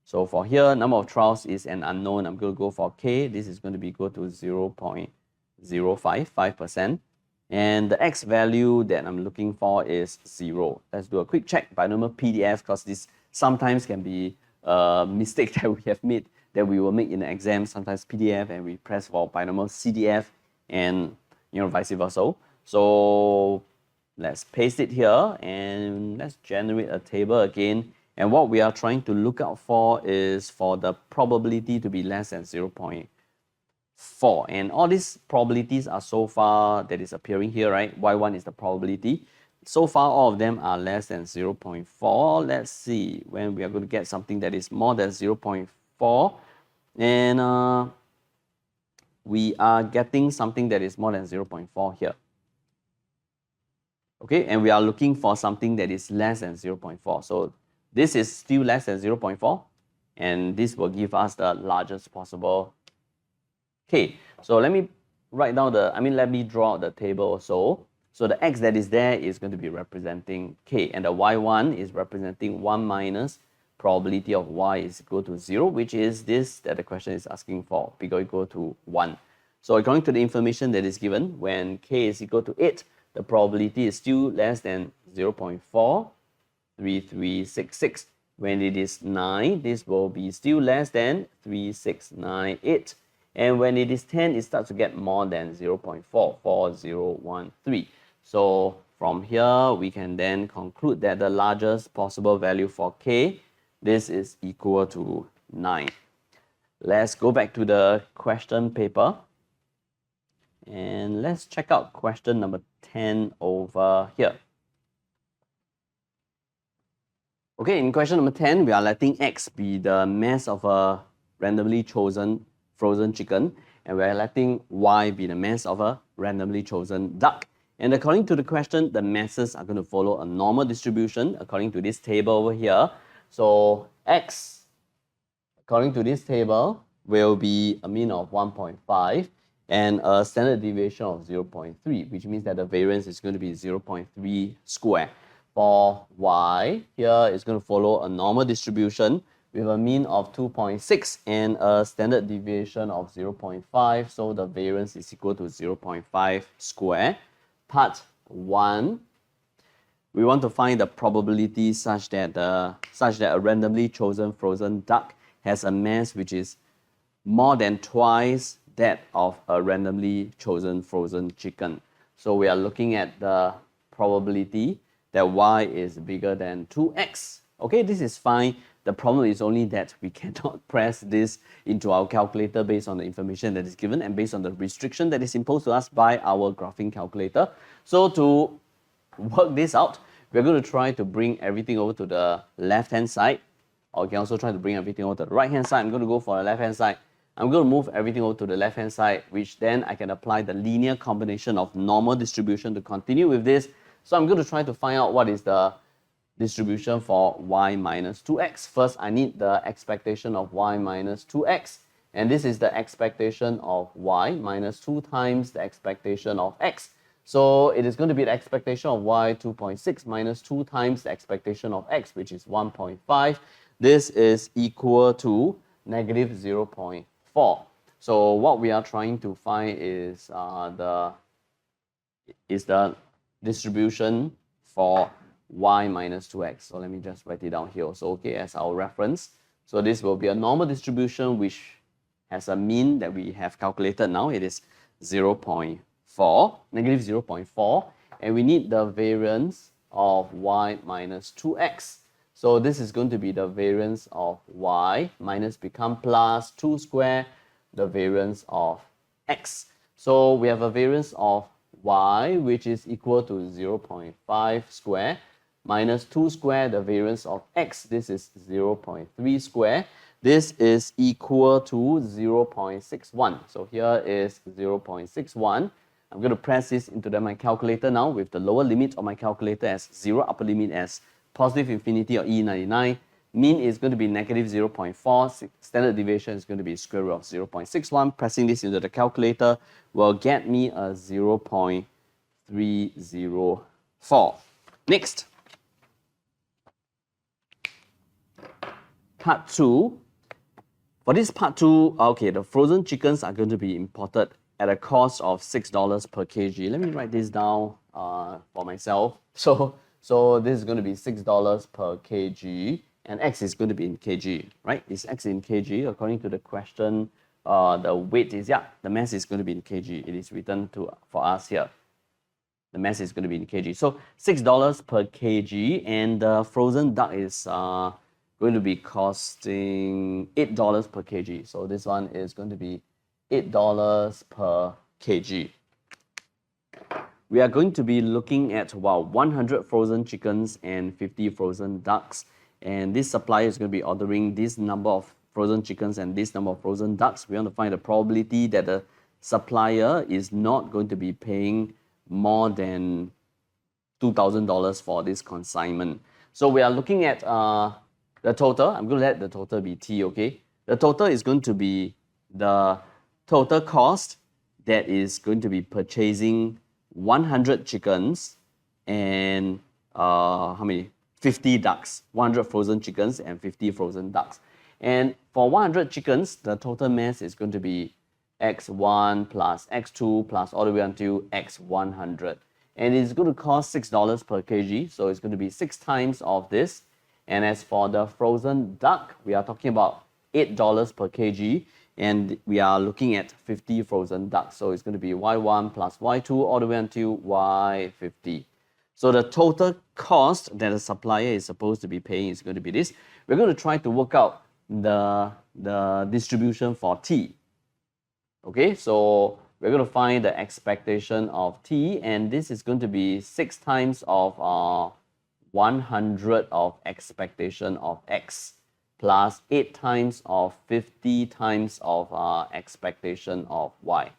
Speaker 1: So for here, number of trials is an unknown. I'm going to go for k. This is going to be equal to 0.055%. And the x value that I'm looking for is 0. Let's do a quick check. Binomial PDF, because this sometimes can be a mistake that we have made, that we will make in the exam. Sometimes PDF and we press for binomial CDF and vice versa. So let's paste it here and let's generate a table again. And what we are trying to look out for is for the probability to be less than 0.4. And all these probabilities are so far that is appearing here, right? Y1 is the probability. So far, all of them are less than 0.4. Let's see when we are going to get something that is more than 0.4. And we are getting something that is more than 0.4 here. Okay, and we are looking for something that is less than 0.4. So this is still less than 0.4, and this will give us the largest possible k. So let me write down let me draw the table also. So the x that is there is going to be representing k, and the y1 is representing 1 minus probability of y is equal to 0, which is this that the question is asking for, bigger or equal to 1. So according to the information that is given, when k is equal to 8, the probability is still less than 0.43366. When it is 9, this will be still less than 3698. And when it is 10, it starts to get more than 0.44013. So from here, we can then conclude that the largest possible value for k, this is equal to 9. Let's go back to the question paper. And let's check out question number 10 over here. Okay, in question number 10, we are letting x be the mass of a randomly chosen frozen chicken, and we are letting y be the mass of a randomly chosen duck. And according to the question, the masses are going to follow a normal distribution according to this table over here. So x, according to this table, will be a mean of 1.5 and a standard deviation of 0.3, which means that the variance is going to be 0.3 square. For y, here is going to follow a normal distribution with a mean of 2.6 and a standard deviation of 0.5, so the variance is equal to 0.5 square. Part 1, we want to find the probability such that a randomly chosen frozen duck has a mass which is more than twice that of a randomly chosen frozen chicken. So we are looking at the probability that y is bigger than 2x. Okay, this is fine. The problem is only that we cannot press this into our calculator based on the information that is given and based on the restriction that is imposed to us by our graphing calculator. So to work this out, we're going to try to bring everything over to the left-hand side, or we can also try to bring everything over to the right-hand side. I'm going to go for the left-hand side. I'm going to move everything over to the left-hand side, which then I can apply the linear combination of normal distribution to continue with this. So I'm going to try to find out what is the distribution for y minus 2x. First, I need the expectation of y minus 2x. And this is the expectation of y minus 2 times the expectation of x. So it is going to be the expectation of y 2.6 minus 2 times the expectation of x, which is 1.5. This is equal to negative 0.4. So what we are trying to find is the distribution for y minus 2x. So let me just write it down here also, okay, as our reference. So this will be a normal distribution which has a mean that we have calculated now. It is 0.4, negative 0.4, and we need the variance of y minus 2x. So this is going to be the variance of y minus become plus 2 square, the variance of x. So we have a variance of y which is equal to 0.5 square minus 2 square, the variance of x, this is 0.3 square. This is equal to 0.61. So here is 0.61. I'm going to press this into my calculator now with the lower limit of my calculator as 0, upper limit as positive infinity or E99. Mean is going to be negative 0.4. Standard deviation is going to be square root of 0.61. Pressing this into the calculator will get me a 0.304. Next. Part 2. For this part 2, okay, the frozen chickens are going to be imported at a cost of $6 per kg. Let me write this down for myself. So this is going to be $6 per kg, and x is going to be in kg, right? Is x in kg? According to the question, the weight is, the mass is going to be in kg. It is written for us here. The mass is going to be in kg. So $6 per kg, and the frozen duck is going to be costing $8 per kg. So this one is going to be $8 per kg. We are going to be looking at 100 frozen chickens and 50 frozen ducks. And this supplier is going to be ordering this number of frozen chickens and this number of frozen ducks. We want to find the probability that the supplier is not going to be paying more than $2,000 for this consignment. So we are looking at the total. I'm going to let the total be T, okay? The total is going to be the total cost that is going to be purchasing 100 chickens and how many? 50 ducks. 100 frozen chickens and 50 frozen ducks. And for 100 chickens, the total mass is going to be x1 plus x2 plus all the way until x100. And it's going to cost $6 per kg, so it's going to be 6 times of this. And as for the frozen duck, we are talking about $8 per kg, and we are looking at 50 frozen ducks. So it's going to be y1 plus y2 all the way until y50. So the total cost that the supplier is supposed to be paying is going to be this. We're going to try to work out the distribution for T. Okay, so we're going to find the expectation of T, and this is going to be 6 times of 100 of expectation of X plus 8 times of 50 times of expectation of Y.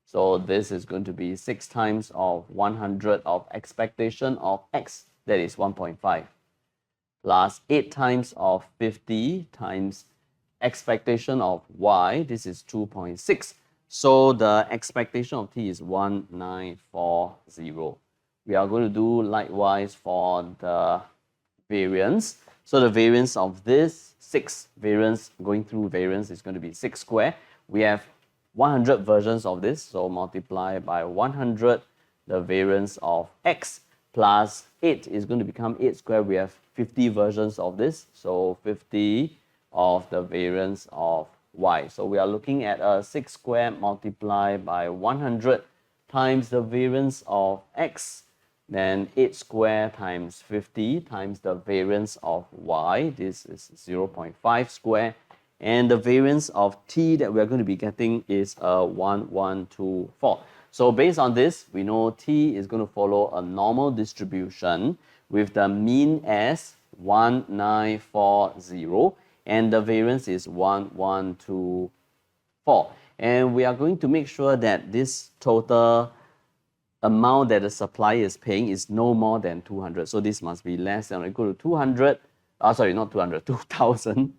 Speaker 1: So this is going to be 6 times of 100 of expectation of X, that is 1.5, plus 8 times of 50 times expectation of Y, this is 2.6. So the expectation of T is 1940. We are going to do likewise for the variance. So the variance of this 6 variance going through variance is going to be 6 square. We have 100 versions of this, so multiply by 100 the variance of X plus 8 is going to become 8 square. We have 50 versions of this, so 50 of the variance of Y. So we are looking at a 6 square multiplied by 100 times the variance of X, then 8 square times 50 times the variance of Y. This is 0.5 square. And the variance of T that we're going to be getting is 1124. So based on this, we know T is going to follow a normal distribution with the mean as 1940 and the variance is 1124. And we are going to make sure that this total amount that the supplier is paying is no more than 200. So this must be less than or equal to 200. Sorry, not 200, 2000.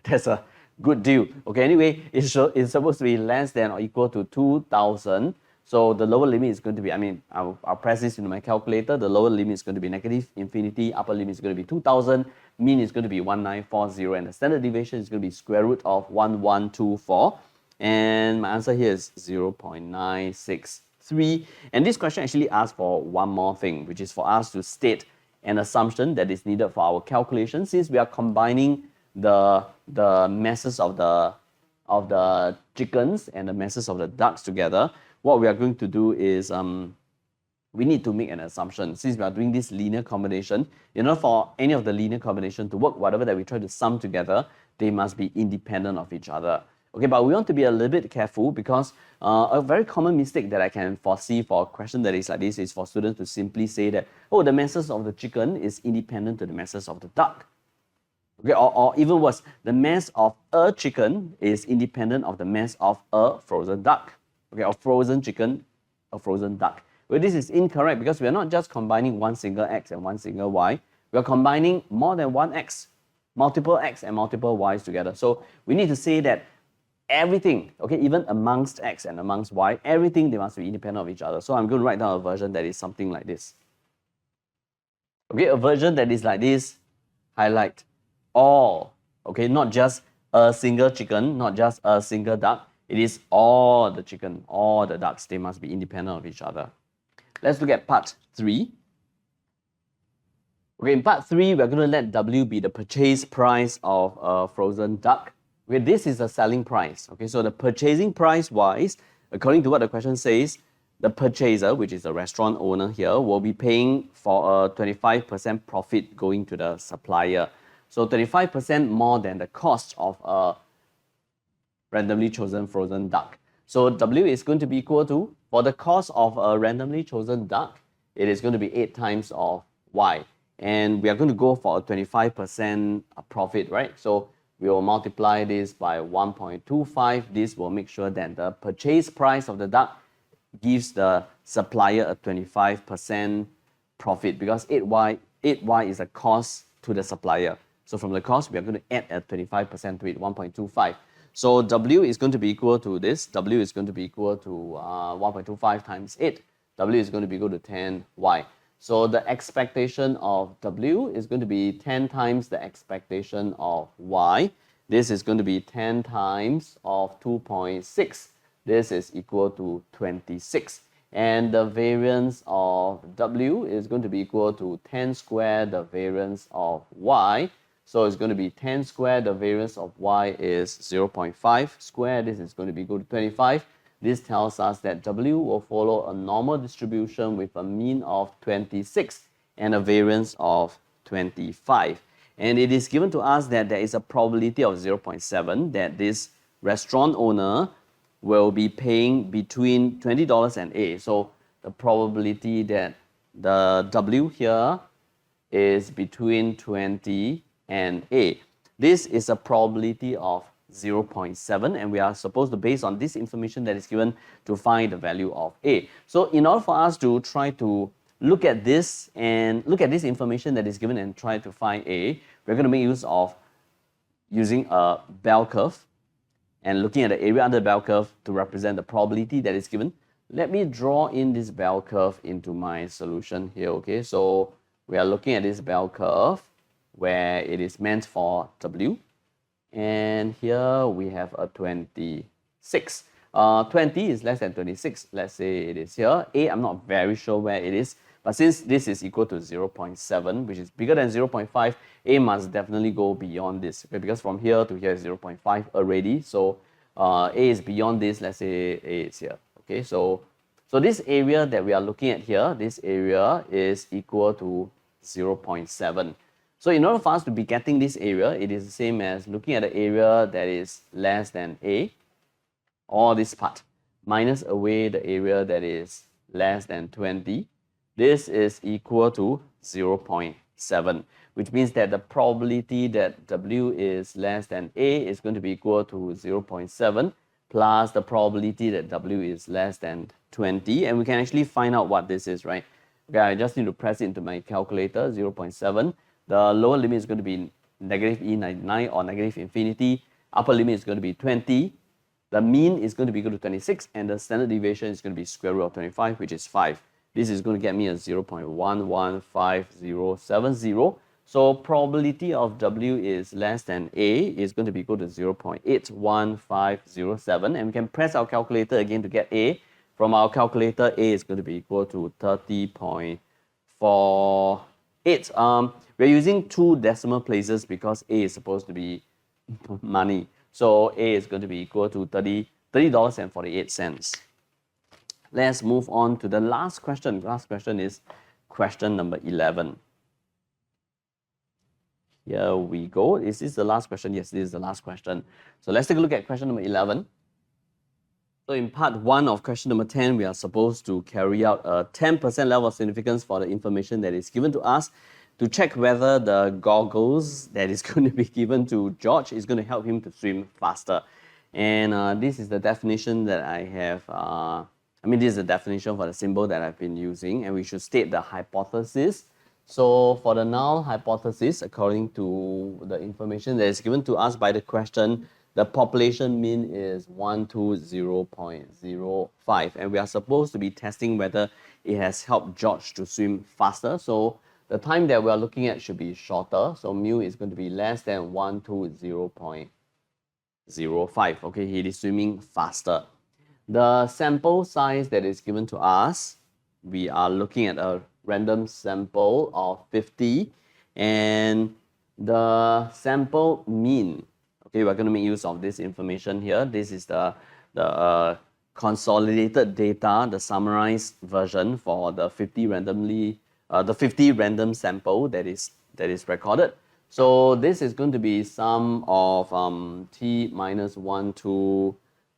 Speaker 1: That's a good deal. Okay, anyway, it's supposed to be less than or equal to 2000. So the lower limit is going to be, I'll press this into my calculator. The lower limit is going to be negative infinity. Upper limit is going to be 2000. Mean is going to be 1940. And the standard deviation is going to be square root of 1124. And my answer here is 0.963. And this question actually asks for one more thing, which is for us to state an assumption that is needed for our calculation. Since we are combining the masses of the chickens and the masses of the ducks together, what we are going to do is we need to make an assumption. Since we are doing this linear combination, in order for any of the linear combination to work, whatever that we try to sum together, they must be independent of each other. Okay, but we want to be a little bit careful because a very common mistake that I can foresee for a question that is like this is for students to simply say that, oh, the masses of the chicken is independent to the masses of the duck. Okay, or even worse, the mass of a chicken is independent of the mass of a frozen duck. Okay, a frozen chicken, a frozen duck. Well, this is incorrect because we are not just combining one single x and one single y. We are combining more than one x, multiple x and multiple y's together. So we need to say that everything, okay, even amongst x and amongst y, everything, they must be independent of each other. So I'm going to write down a version that is something like this. Okay, a version that is like this, highlight all, okay, not just a single chicken, not just a single duck. It is all the chicken, all the ducks. They must be independent of each other. Let's look at part 3. Okay, in part 3, we're going to let W be the purchase price of a frozen duck. Okay, this is the selling price. Okay, so the purchasing price wise, according to what the question says, the purchaser, which is the restaurant owner here, will be paying for a 25% profit going to the supplier. So 25% more than the cost of a randomly chosen frozen duck. So W is going to be equal to, for the cost of a randomly chosen duck, it is going to be 8 times of Y. And we are going to go for a 25% profit, right? So we will multiply this by 1.25. This will make sure that the purchase price of the duck gives the supplier a 25% profit because 8Y is a cost to the supplier. So from the cost, we are going to add a 25% to it, 1.25. So W is going to be equal to this. W is going to be equal to 1.25 times 8. W is going to be equal to 10Y. So the expectation of W is going to be 10 times the expectation of Y. This is going to be 10 times of 2.6. This is equal to 26. And the variance of W is going to be equal to 10 squared the variance of Y. So it's going to be 10 squared, the variance of y is 0.5 squared. This is going to be equal to 25. This tells us that W will follow a normal distribution with a mean of 26 and a variance of 25. And it is given to us that there is a probability of 0.7 that this restaurant owner will be paying between $20 and A. So the probability that the W here is between 20 and A. This is a probability of 0.7 and we are supposed to, based on this information that is given, to find the value of A. So in order for us to try to look at this and look at this information that is given and try to find A, we're going to make use of using a bell curve and looking at the area under the bell curve to represent the probability that is given. Let me draw in this bell curve into my solution here, okay? So we are looking at this bell curve where it is meant for W. And here we have a 26. 20 is less than 26. Let's say it is here. A, I'm not very sure where it is. But since this is equal to 0.7, which is bigger than 0.5, A must definitely go beyond this. Okay? Because from here to here is 0.5 already. So A is beyond this. Let's say A is here. Okay, so this area that we are looking at here, this area is equal to 0.7. So in order for us to be getting this area, it is the same as looking at the area that is less than A, or this part, minus away the area that is less than 20. This is equal to 0.7, which means that the probability that W is less than A is going to be equal to 0.7 plus the probability that W is less than 20. And we can actually find out what this is, right? Okay, I just need to press it into my calculator, 0.7. The lower limit is going to be negative E99 or negative infinity. Upper limit is going to be 20. The mean is going to be equal to 26. And the standard deviation is going to be square root of 25, which is 5. This is going to get me a 0.115070. So probability of W is less than A is going to be equal to 0.81507. And we can press our calculator again to get A. From our calculator, A is going to be equal to 30.48. We're using 2 decimal places because A is supposed to be money. So A is going to be equal to $30.48. Let's move on to the last question. Last question is question number 11. Here we go. Is this the last question? Yes, this is the last question. So let's take a look at question number 11. So in part 1 of question number 10, we are supposed to carry out a 10% level of significance for the information that is given to us to check whether the goggles that is going to be given to George is going to help him to swim faster. And this is the definition that I have, this is the definition for the symbol that I've been using, and we should state the hypothesis. So for the null hypothesis, according to the information that is given to us by the question, the population mean is 120.05, and we are supposed to be testing whether it has helped George to swim faster. So the time that we are looking at should be shorter. So mu is going to be less than 120.05. Okay, he is swimming faster. The sample size that is given to us, we are looking at a random sample of 50, and the sample mean. Okay, we're going to make use of this information here. This is the consolidated data, the summarized version for the 50 random sample that is recorded. So this is going to be sum of t minus 1 to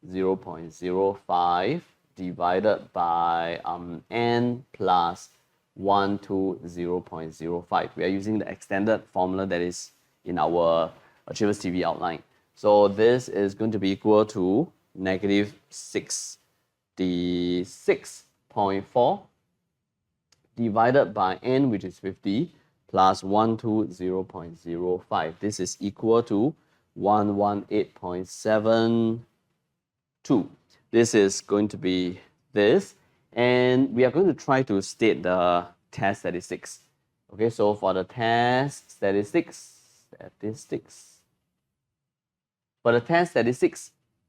Speaker 1: 0.05 divided by n plus 1 to 0.05. We are using the extended formula that is in our Achevas TV outline. So this is going to be equal to negative 66.4 divided by n, which is 50, plus 1 to 0.05. This is equal to 118.72. This is going to be this, and we are going to try to state the test statistics. Okay, so for the test statistics,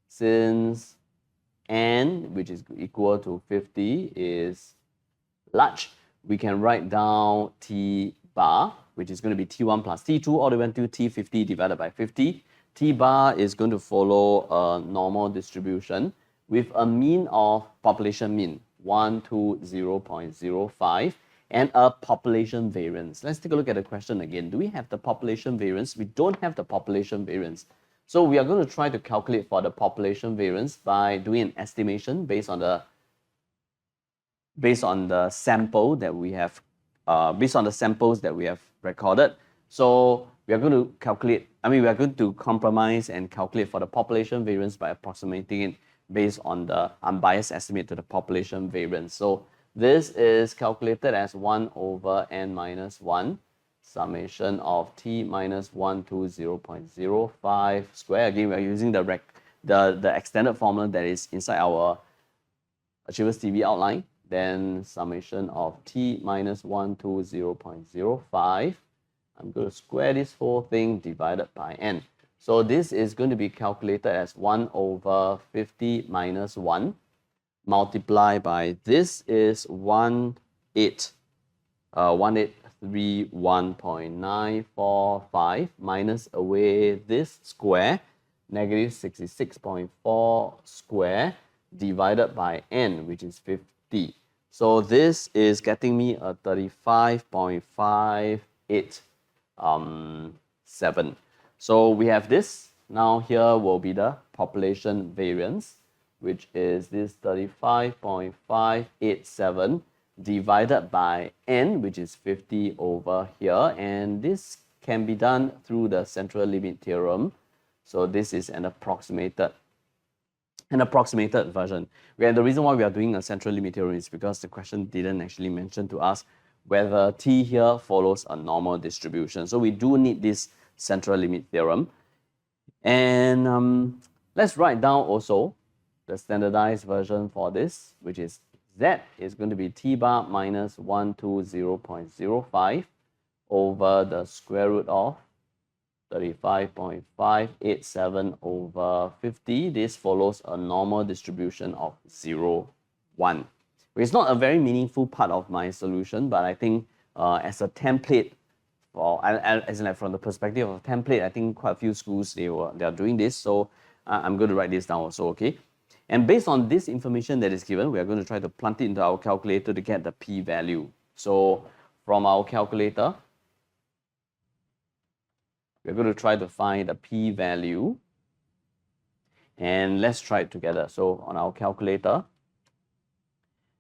Speaker 1: since n, which is equal to 50, is large, we can write down t bar, which is going to be t1 plus t2 all the way until t50 divided by 50. T bar is going to follow a normal distribution with a mean of population mean, 1 to 0.05, and a population variance. Let's take a look at the question again. Do we have the population variance? We don't have the population variance. So we are going to try to calculate for the population variance by doing an estimation based on the sample that we have, based on the samples that we have recorded. So we are going to calculate, we are going to compromise and calculate for the population variance by approximating it based on the unbiased estimate to the population variance. So this is calculated as 1 over n minus 1 summation of t minus 1 to 0.05 square. Again, we are using the extended formula that is inside our Achevas TV outline. Then summation of t minus 1 to 0.05. I'm going to square this whole thing divided by n. So this is going to be calculated as 1 over 50 minus 1 multiplied by this is 1831.945 minus away this square, negative 66.4 square divided by n, which is 50. So this is getting me a 35.587. So we have this. Now here will be the population variance, which is this 35.587 divided by n, which is 50 over here. And this can be done through the central limit theorem. So this is an approximated version. And the reason why we are doing a central limit theorem is because the question didn't actually mention to us whether t here follows a normal distribution. So we do need this central limit theorem. And let's write down also the standardized version for this, which is z is going to be t bar minus 1 to 0.05 over the square root of 35.587 over 50. This follows a normal distribution of 0, 1. It's not a very meaningful part of my solution, but I think as a template, from the perspective of a template, I think quite a few schools, they are doing this. So I'm going to write this down also, okay? And based on this information that is given, we are going to try to plug it into our calculator to get the p value. So from our calculator, we're going to try to find the p-value, and let's try it together. So on our calculator,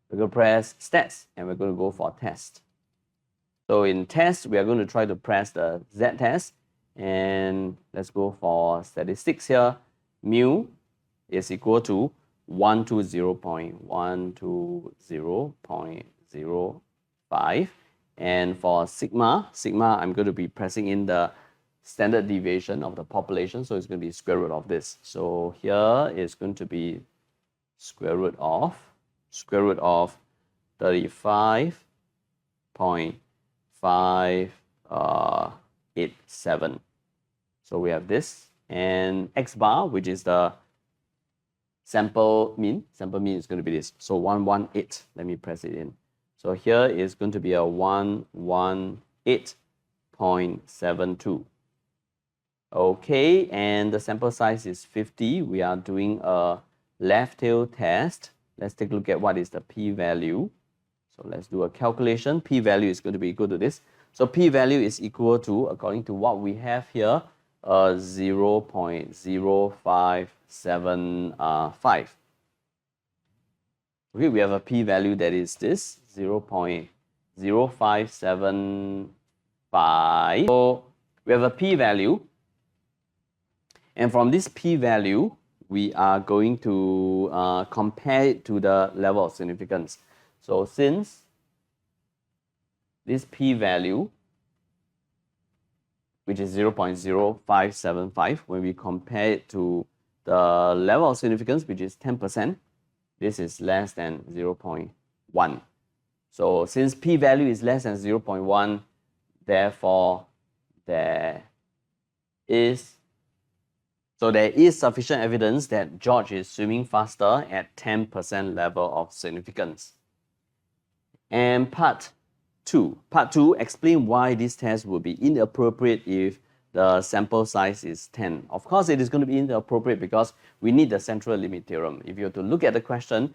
Speaker 1: we're going to press stats, and we're going to go for test. So in test, we are going to try to press the z-test, and let's go for statistics here. Mu is equal to 120.120.05. And for sigma, I'm going to be pressing in the standard deviation of the population, so it's going to be square root of this. So here is going to be square root of 35.587. So we have this, and x bar, which is the sample mean is going to be this. So 118. Let me press it in. So here is going to be a 118.72. Okay, and the sample size is 50. We are doing a left tail test. Let's take a look at what is the p-value. So let's do a calculation. P-value is going to be equal to this. So p-value is equal to, according to what we have here, 0.0575. Okay, we have a p-value that is this, 0.0575. So we have a p-value, and from this p-value, we are going to compare it to the level of significance. So since this p-value, which is 0.0575, when we compare it to the level of significance, which is 10%, this is less than 0.1. So since p-value is less than 0.1, therefore there is sufficient evidence that George is swimming faster at 10% level of significance. And part 2, explain why this test will be inappropriate if the sample size is 10. Of course, it is going to be inappropriate because we need the central limit theorem. If you were to look at the question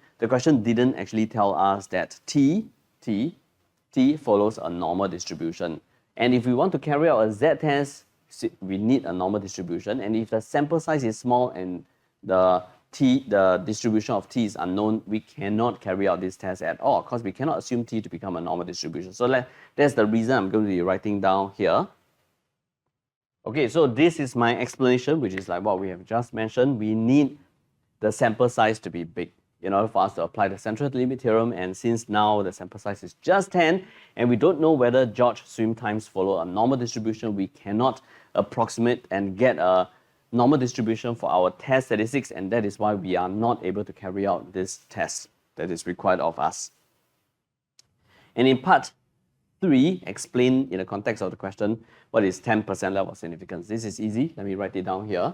Speaker 1: didn't actually tell us that T follows a normal distribution. And if we want to carry out a z-test, we need a normal distribution. And if the sample size is small and the distribution of t is unknown, we cannot carry out this test at all because we cannot assume t to become a normal distribution. So that's the reason I'm going to be writing down here. Okay, so this is my explanation, which is like what we have just mentioned. We need the sample size to be big in order for us to apply the central limit theorem. And since now the sample size is just 10, and we don't know whether George swim times follow a normal distribution, we cannot approximate and get a normal distribution for our test statistics, and that is why we are not able to carry out this test that is required of us. And in part 3, explain in the context of the question what is 10% level of significance. This is easy. Let me write it down here.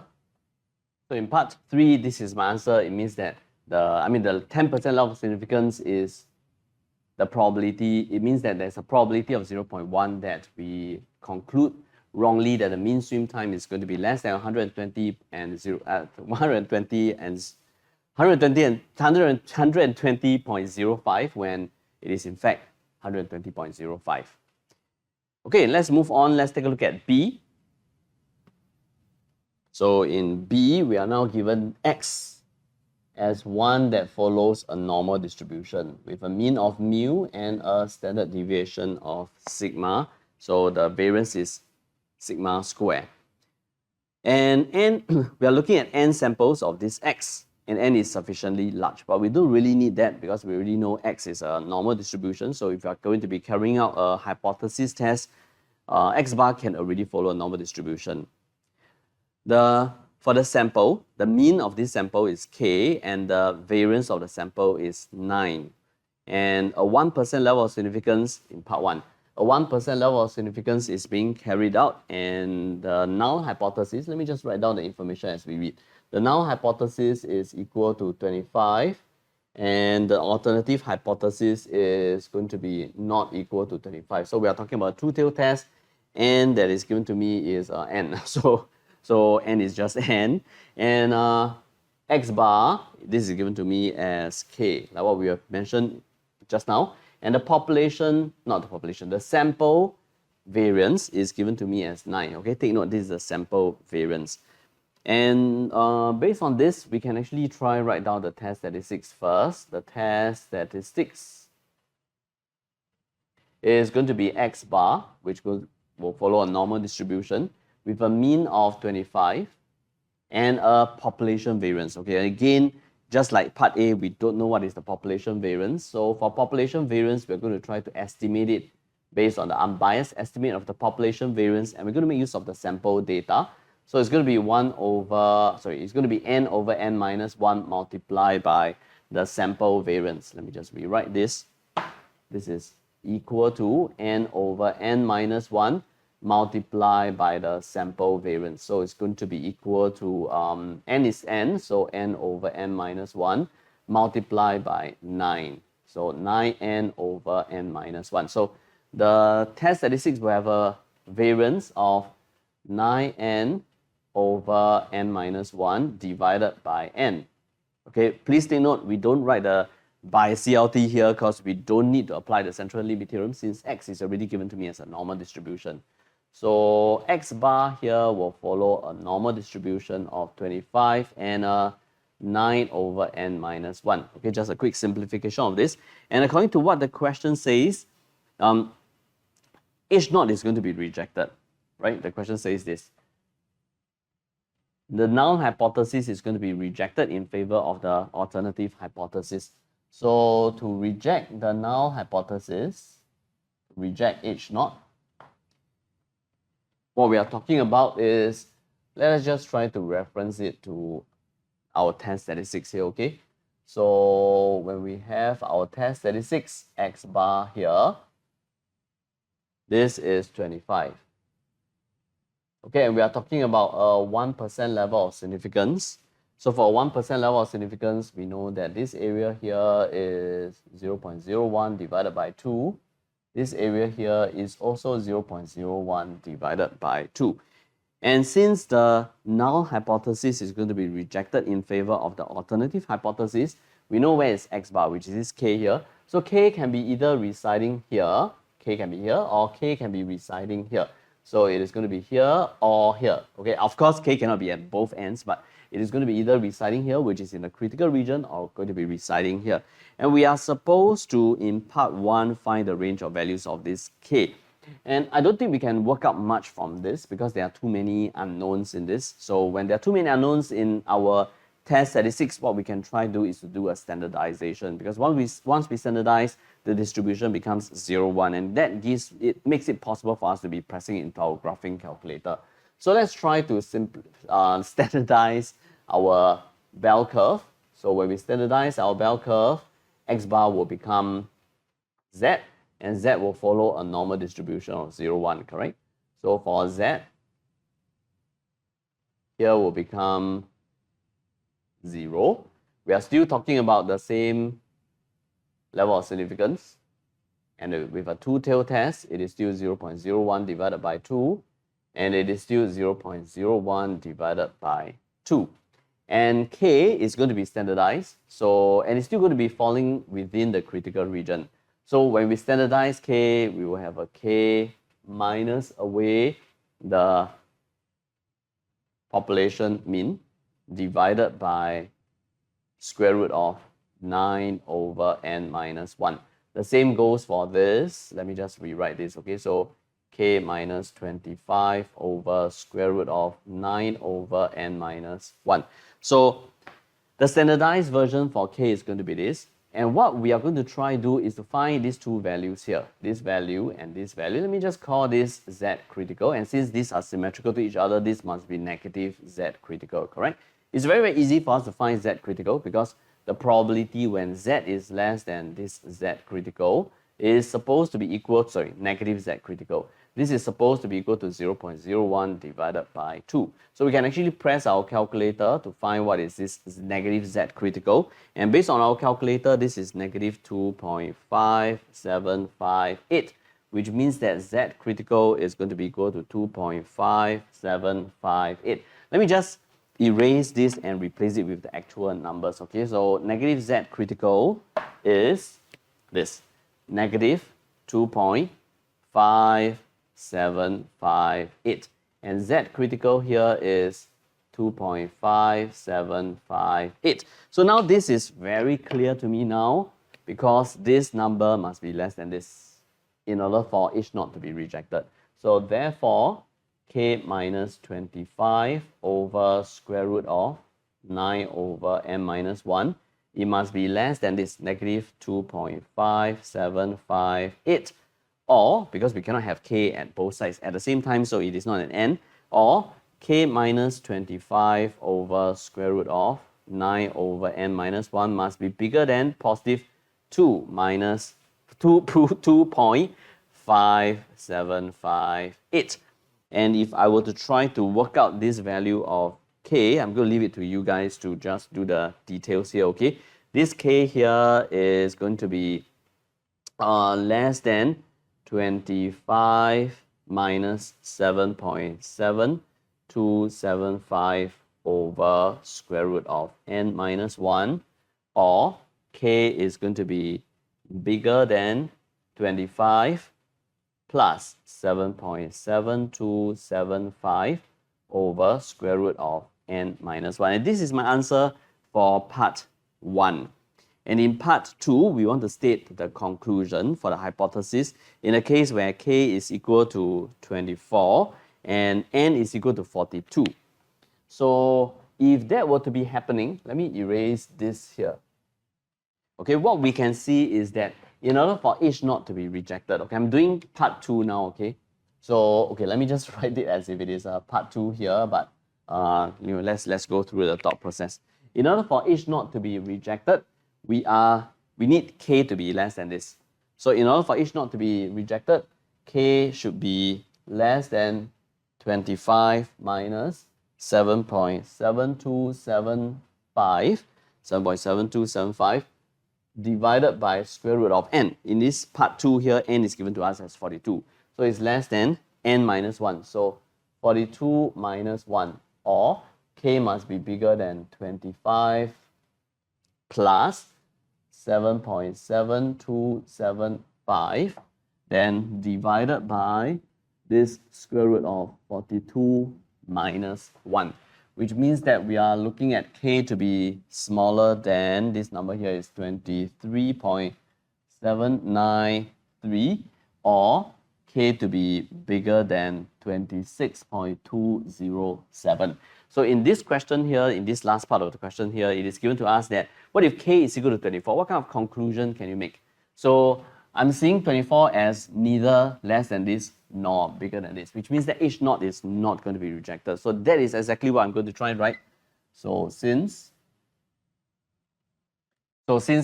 Speaker 1: So in part 3, this is my answer. It means that the 10% level of significance is the probability. It means that there's a probability of 0.1 that we conclude wrongly that the mean swim time is going to be less than 120.05 when it is in fact 120.05. Okay, let's move on. Let's take a look at B. So in B, we are now given X as one that follows a normal distribution with a mean of mu and a standard deviation of sigma. So the variance is sigma square. And n, we are looking at n samples of this X, and n is sufficiently large, but we don't really need that because we already know X is a normal distribution. So if you are going to be carrying out a hypothesis test, X bar can already follow a normal distribution. For the sample, the mean of this sample is K, and the variance of the sample is 9. And a 1% level of significance in part 1. A 1% level of significance is being carried out, and the null hypothesis, let me just write down the information as we read. The null hypothesis is equal to 25, and the alternative hypothesis is going to be not equal to 25. So we are talking about a two-tail test, and that is given to me is n. So n is just n, and x bar, this is given to me as k, like what we have mentioned just now. And the population, not the population, the sample variance is given to me as 9. Okay, take note, this is the sample variance. And based on this, we can actually try write down the test statistics first. The test statistics is going to be X bar, which will follow a normal distribution with a mean of 25 and a population variance. Okay, again, just like part A, we don't know what is the population variance. So for population variance, we're going to try to estimate it based on the unbiased estimate of the population variance, and we're going to make use of the sample data. So it's going to be it's going to be n over n minus 1 multiplied by the sample variance. Let me just rewrite this. This is equal to n over n minus 1 multiplied by the sample variance. So it's going to be equal to, n is n, so n over n minus 1 multiplied by 9. So 9n over n minus 1. So the test statistics will have a variance of 9n over n minus 1 divided by n. Okay, please take note, we don't write the by CLT here because we don't need to apply the central limit theorem since x is already given to me as a normal distribution. So x bar here will follow a normal distribution of 25 and a 9 over n minus 1. Okay, just a quick simplification of this. And according to what the question says, H0 is going to be rejected, right? The question says this. The null hypothesis is going to be rejected in favor of the alternative hypothesis. So to reject the null hypothesis, reject H0, what we are talking about is, let us just try to reference it to our test statistics here, okay? So when we have our test statistics, X bar here, this is 25. Okay, and we are talking about a 1% level of significance. So for a 1% level of significance, we know that this area here is 0.01 divided by 2. This area here is also 0.01 divided by 2. And since the null hypothesis is going to be rejected in favor of the alternative hypothesis, we know where is X bar, which is this K here. So K can be either residing here, K can be here, or K can be residing here. So it is going to be here or here. Okay, of course, K cannot be at both ends, but it is going to be either residing here, which is in the critical region, or going to be residing here. And we are supposed to, in part 1, find the range of values of this K. And I don't think we can work out much from this because there are too many unknowns in this. So when there are too many unknowns in our test statistics, what we can try to do is to do a standardization, because once we standardize, the distribution becomes 0, 1, and that makes it possible for us to be pressing it into our graphing calculator. So let's try to standardize our bell curve. So when we standardize our bell curve, X bar will become Z, and Z will follow a normal distribution of 0, 1, correct? So for Z, here will become 0. We are still talking about the same level of significance, and with a two-tailed test, it is still 0.01 divided by 2, and it is still 0.01 divided by 2. And K is going to be standardized, and it's still going to be falling within the critical region. So when we standardize K, we will have a K minus away the population mean divided by square root of 9 over n minus 1. The same goes for this. Let me just rewrite this, okay? So K minus 25 over square root of 9 over n minus 1. So the standardized version for K is going to be this. And what we are going to try to do is to find these two values here, this value and this value. Let me just call this Z critical. And since these are symmetrical to each other, this must be negative Z critical, correct? It's very, very easy for us to find Z critical because the probability when Z is less than this Z critical is supposed to be equal, negative Z critical. This is supposed to be equal to 0.01 divided by 2. So we can actually press our calculator to find what is this negative Z critical. And based on our calculator, this is negative 2.5758, which means that Z critical is going to be equal to 2.5758. Let me just erase this and replace it with the actual numbers, okay? So negative Z critical is this, negative 2.5758. 2.5758. And Z critical here is 2.5758. So now this is very clear to me now, because this number must be less than this in order for H0 to be rejected. So therefore, K minus 25 over square root of 9 over n minus 1, it must be less than this negative 2.5758. Or, because we cannot have K at both sides at the same time, so it is not an n, or K minus 25 over square root of 9 over n minus 1 must be bigger than positive 2 minus 2.5758. And if I were to try to work out this value of K, I'm going to leave it to you guys to just do the details here, okay? This K here is going to be less than 25 minus 7.7275 over square root of n minus 1, or K is going to be bigger than 25 plus 7.7275 over square root of n minus 1. And this is my answer for part 1. And in part 2, we want to state the conclusion for the hypothesis in a case where K is equal to 24 and n is equal to 42. So if that were to be happening, let me erase this here. Okay, what we can see is that in order for H0 to be rejected, okay, I'm doing part 2 now, okay. So, okay, let me just write it as if it is part 2 here, but let's go through the thought process. In order for H0 to be rejected, we need K to be less than this. So in order for H0 to be rejected, K should be less than 25 minus 7.7275 divided by square root of n. In this part 2 here, n is given to us as 42. So it's less than n minus 1. So 42 minus 1, or K must be bigger than 25 plus 7.7275, then divided by this square root of 42 minus 1, which means that we are looking at K to be smaller than, this number here is 23.793, or K to be bigger than 26.207. So in this question here, in this last part of the question here, it is given to us that what if K is equal to 24? What kind of conclusion can you make? So I'm seeing 24 as neither less than this nor bigger than this, which means that H0 is not going to be rejected. So that is exactly what I'm going to try and write. So since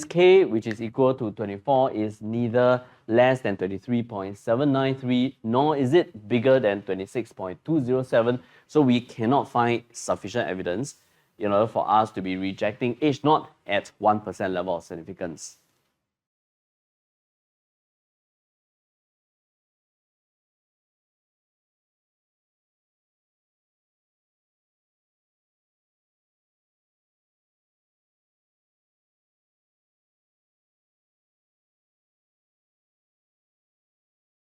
Speaker 1: K, which is equal to 24, is neither less than 23.793, nor is it bigger than 26.207, so we cannot find sufficient evidence in order for us to be rejecting H0 at 1% level of significance.